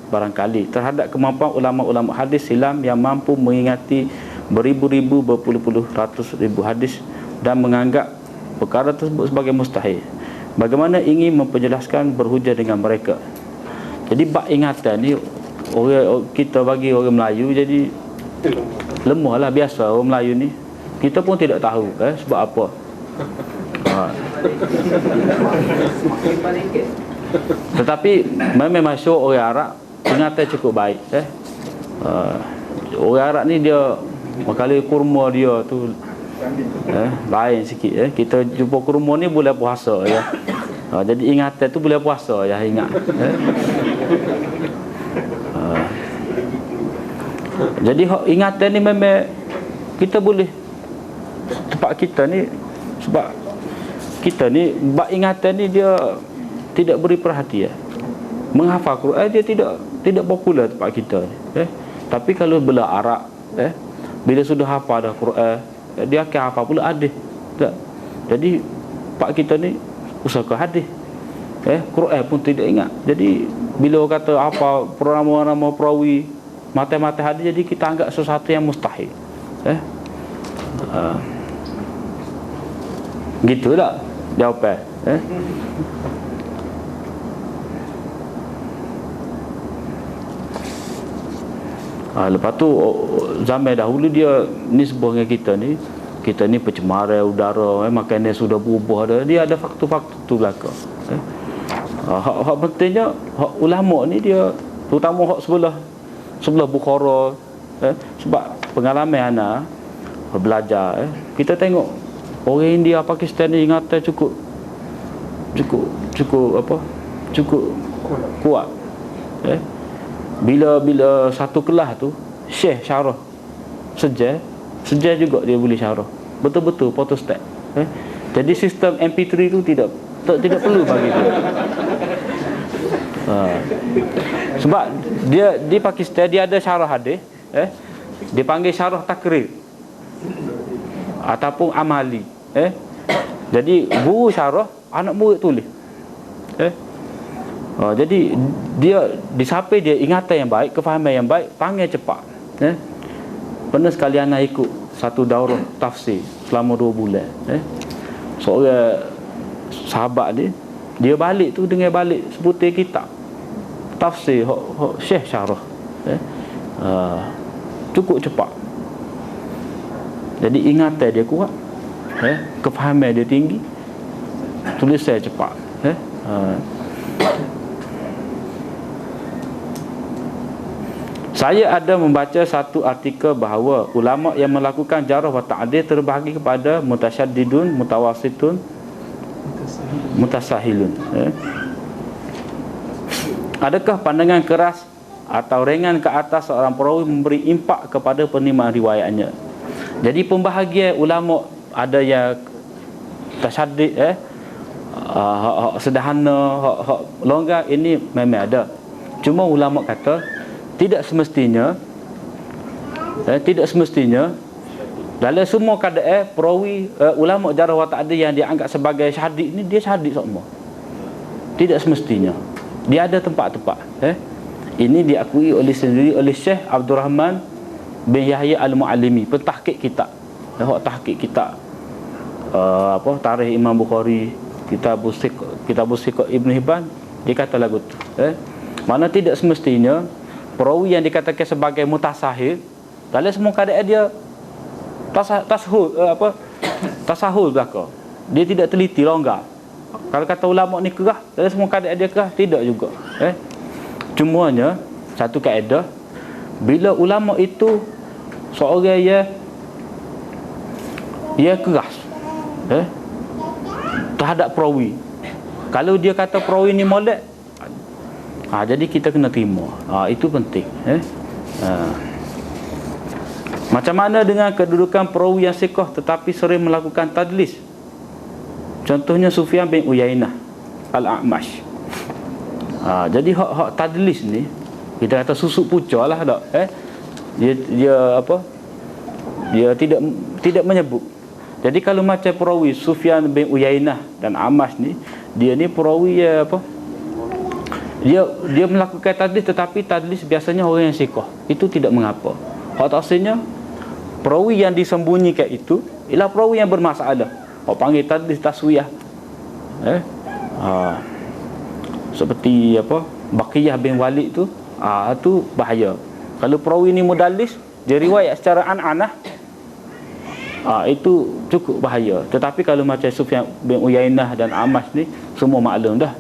barangkali terhadap kemampuan ulama-ulama hadis silam yang mampu mengingati beribu-ribu, berpuluh-puluh, ratus ribu hadis dan menganggap perkara tersebut sebagai mustahil. Bagaimana ingin memperjelaskan berhujah dengan mereka? Jadi bab ingatan ni kita bagi orang Melayu jadi lemah lah. Biasa orang Melayu ni kita pun tidak tahu sebab apa. Tetapi memang masyhur orang Arab ingatan cukup baik. Orang Arab ni dia kali kurma dia tu lain sikit. Kita jumpa kurma ni bulan puasa ya. Jadi ingatan tu bulan puasa ya, ingat. Jadi ingatan ni memang kita boleh tempat kita ni, sebab kita ni bab ingatan ni dia tidak beri perhatian. Menghafal Quran dia tidak popular tempat kita ni. Tapi kalau bela Arab, bila sudah hafal dah Quran, dia akan hafal pula hadis. Jadi pak kita ni usaha hadis. Quran pun tidak ingat. Jadi bila orang kata apa nama perawi mata-mata hadis, jadi kita anggap sesuatu yang mustahil. Gitu tak jawapan. Lepas tu zaman dahulu dia nisbah dengan kita ni pencemaran udara, makanan sudah berubah dah. Dia ada faktor-faktor tu belakang. Hak pentingnya hak ulama ni dia terutama hak sebelah Bukhara, sebab pengalaman ana belajar, kita tengok orang India, Pakistan ni ingatan cukup kuat. Bila satu kelas tu Syekh syarah sejar juga dia boleh syarah betul-betul photostat. Jadi sistem MP3 tu tidak perlu bagi dia. Sebab dia di Pakistan dia ada syarah hadis, dipanggil syarah takrir ataupun amali. Jadi guru syarah, anak murid tulis. Jadi dia disapai dia ingatan yang baik, kefahaman yang baik, panggil cepat. Pernah sekali anak ikut satu daurah tafsir selama 2 bulan. Seorang sahabat dia balik tu dengan balik sebutir kitab tafsir Syekh syarah. Cukup cepat. Jadi ingatan dia kuat, kefahaman dia tinggi, tulisan cepat. Saya ada membaca satu artikel bahawa ulama yang melakukan jarh wa ta'dil terbahagi kepada mutasyaddidun, mutawasitun, mutasahilun. Adakah pandangan keras atau ringan ke atas seorang perawi memberi impak kepada penerimaan riwayatnya? Jadi pembahagian ulama ada yang tasyaddid, sederhana, longgar, ini memang ada. Cuma ulama kata tidak semestinya dalam semua keadaan perawi, ulama jarh wa ta'dil yang dianggap sebagai syahid ni dia syahid semua. Tidak semestinya. Dia ada tempat-tempat. Ini diakui oleh sendiri oleh Syekh Abdul Rahman bin Yahya Al-Muallimi, pentahqiq kitab. Tahqiq kitab Tarikh Imam Bukhari, Kitab Siqah Ibn Hibban, dia kata lagu tu. Mana tidak semestinya perawi yang dikatakan sebagai mutasahil dalam semua keadaan dia tasahul belaka. Dia tidak teliti, longgar. Kalau kata ulama ni kerah, dalam semua keadaan dia kerah, tidak juga. Cumanya satu kaedah, bila ulama itu seorang ia keras terhadap perawi. Kalau dia kata perawi ni molek, jadi kita kena terima. Itu penting. Macam mana dengan kedudukan perawi yang siqah tetapi sering melakukan tadlis? Contohnya Sufyan bin Uyainah Al-A'mash. Jadi hak tadlis ni kita kata susuk pucuk lah tak? Dia tidak menyebut. Jadi kalau macam perawi Sufyan bin Uyainah dan A'mash ni, dia ni perawi dia melakukan tadlis, tetapi tadlis biasanya orang yang siqah. Itu tidak mengapa. Hak asalnya perawi yang disembunyikan itu ialah perawi yang bermasalah. Orang panggil tadlis taswiyah. Seperti Baqiyah bin Walid tu, tu bahaya. Kalau perawi ni mudallis, dia riwayat secara an-anah, itu cukup bahaya. Tetapi kalau macam Sufyan bin Uyainah dan A'mash ni, semua maklum dah.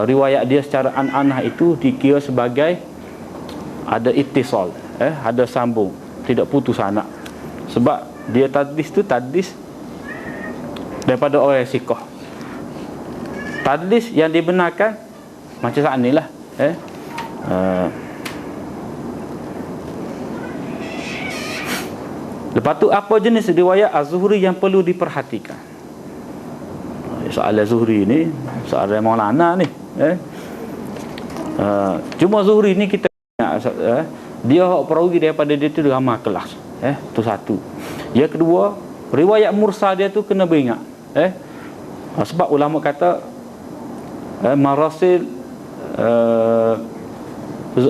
Riwayat dia secara an-anah itu dikira sebagai ada ittisal, ada sambung, tidak putus anak. Sebab dia tadlis tu tadlis daripada orang yang siqah. Tadlis yang dibenarkan macam saat ni lah. Lepas tu apa jenis riwayat Az-Zuhri yang perlu diperhatikan? Soalan Zuhri ni soalan Maulana ni. Cuma Zuhri ni kita dia perawi daripada dia tu ramah kelas. Tu satu. Yang kedua, riwayat mursal dia tu kena beringat. Sebab ulama kata marasil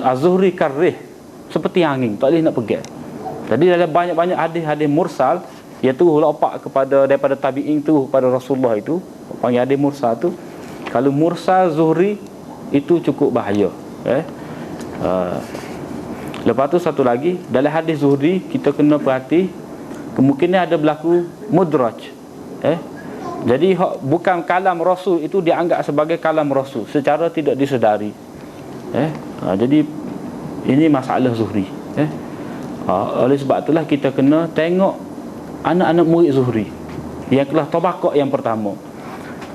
Az-Zuhri karih seperti angin, tak boleh nak pegang. Jadi dalam banyak-banyak hadis-hadis mursal, iaitu lopak daripada tabi'in tu kepada Rasulullah itu, panggil hadis mursal tu. Kalau mursal Zuhri itu cukup bahaya. Lepas tu satu lagi, dalam hadis Zuhri kita kena perhati kemungkinan ada berlaku mudraj. Jadi bukan kalam Rasul itu dianggap sebagai kalam Rasul secara tidak disedari. Jadi ini masalah Zuhri. Oleh sebab itulah kita kena tengok anak-anak murid Zuhri yang kelas tabaqah yang pertama.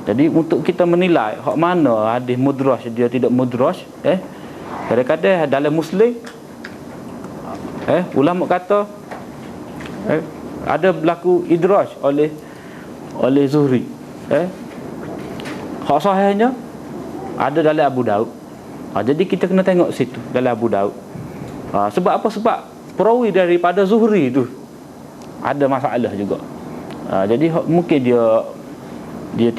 Jadi untuk kita menilai hak mana hadis mudraj, dia tidak mudraj, kadang-kadang dalam Muslim ulama kata ada berlaku idraj oleh Zuhri. Hak sahihnya ada dalam Abu Daud. Jadi kita kena tengok situ dalam Abu Daud. Sebab apa? Sebab perawi daripada Zuhri tu ada masalah juga. Jadi mungkin dia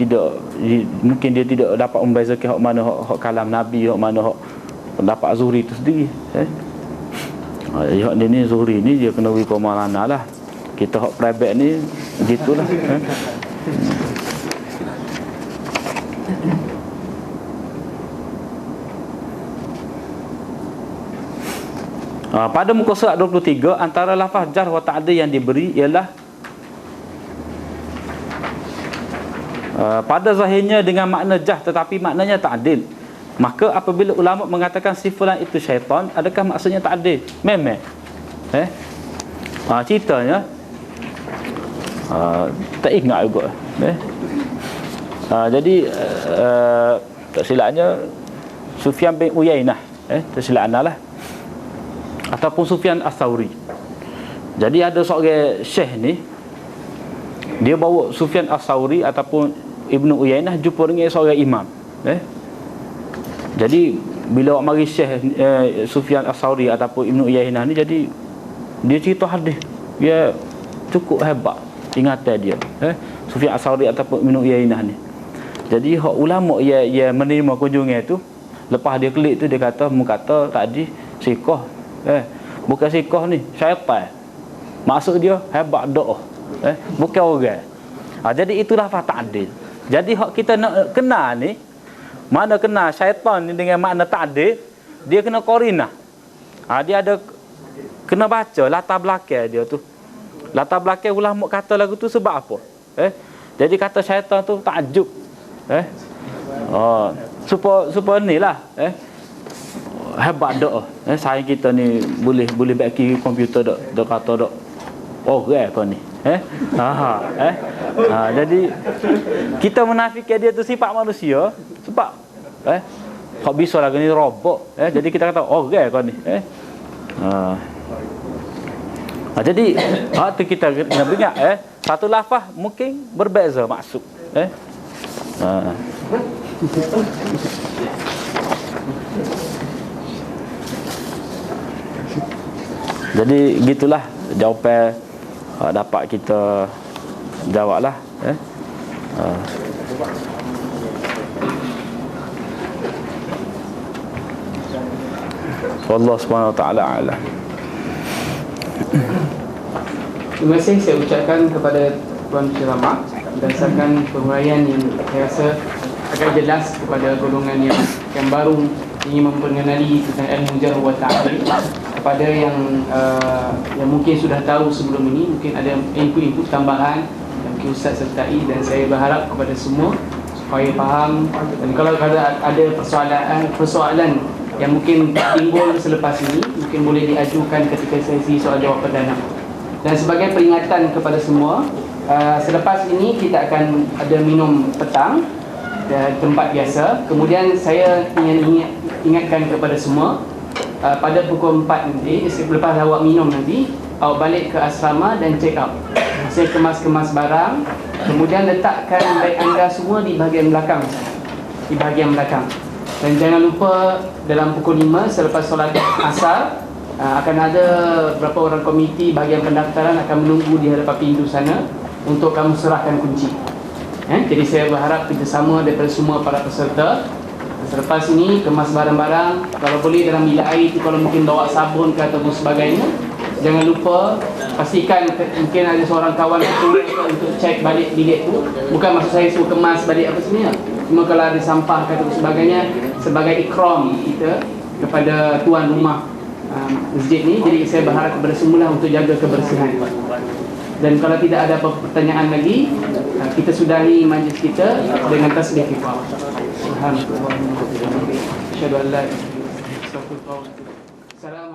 tidak dapat membezakan hak mana hak kalam Nabi, hak mana hak pendapat Zuhri itu sendiri. Hak ni Zuhri ni dia kena wiko malana lah. Kita hak private ni gitulah. Pada muka surat 23, antara lafaz jarh wa ta'dil yang diberi ialah pada zahirnya dengan makna jarh tetapi maknanya ta'dil. Maka apabila ulama mengatakan si fulan itu syaitan, adakah maksudnya ta'dil? Memang. Ceritanya tak ingat juga. Jadi tak silapnya Sufyan bin Uyainah, tersilap lah, ataupun Sufyan Ats-Tsauri. Jadi ada seorang syekh ni, dia bawa Sufyan Ats-Tsauri ataupun Ibnu Uyainah jumpa dengan seorang imam. Jadi bila awak mari syekh Sufyan Ats-Tsauri ataupun Ibnu Uyainah ni, jadi dia cerita hadis, dia cukup hebat ingatan dia, Sufyan Ats-Tsauri ataupun Ibnu Uyainah ni. Jadi hak ulama ia menerima kunjungan tu, lepas dia klik tu dia kata tadi sikoh, bukan sikoh ni, syaitan. Maksud dia hebat doa, bukan orang. Jadi itulah ta'dil. Jadi hak kita nak kenal ni, mana kenal syaitan ni dengan makna ta'dil, dia kena qarinah. Dia ada kena baca latar belakang dia tu. Latar belakang ulama kata lagu tu sebab apa? Jadi kata syaitan tu takjub. Supaya ni lah, hebat doa. Saya kita ni boleh bagi komputer dok kata dok. Apa ni? Jadi kita menafikan dia tu sifat manusia sebab hak bisa lagu ni robot. Jadi kita kata apa ni? Jadi hak tu kita kena ingat, satu lafaz mungkin berbeza maksud. Jadi gitulah jawapan dapat kita jawablah. Wallahu subhanahu wa ta'ala a'lam. Terima kasih saya ucapkan kepada Tuan Ceramah berdasarkan penghuraian yang saya rasa akan jelas kepada golongan yang baru ingin memperkenali tentang ilmu jarh wa ta'dil. Kepada yang mungkin sudah tahu sebelum ini, mungkin ada input tambahan yang mungkin Ustaz sertai, dan saya berharap kepada semua supaya faham, dan kalau ada persoalan yang mungkin timbul selepas ini, mungkin boleh diajukan ketika sesi soal jawab perdana. Dan sebagai peringatan kepada semua, selepas ini kita akan ada minum petang tempat biasa. Kemudian saya ingin ingatkan kepada semua, pada pukul 4 nanti, selepas awak minum nanti, awak balik ke asrama dan check out. Saya kemas-kemas barang, kemudian letakkan beg anda semua di bahagian belakang. Dan jangan lupa dalam pukul 5 selepas solat asar, akan ada beberapa orang komiti bahagian pendaftaran akan menunggu di hadapan pintu sana untuk kamu serahkan kunci. Jadi saya berharap kerjasama daripada semua para peserta. Selepas ini kemas barang-barang, kalau boleh dalam bilik air itu, kalau mungkin bawa sabun ke ataupun sebagainya. Jangan lupa pastikan mungkin ada seorang kawan untuk cek balik bilik tu. Bukan maksud saya suruh kemas balik apa sebenarnya, cuma kalau ada sampah ke ataupun sebagainya, sebagai ikram kita kepada tuan rumah masjid ni. Jadi saya berharap kepada semula untuk jaga kebersihan. Dan kalau tidak ada apa pertanyaan lagi, kita sudahi majlis kita dengan tasbih kifah. Subhanallah. Asyhadu an la ilaha illallah.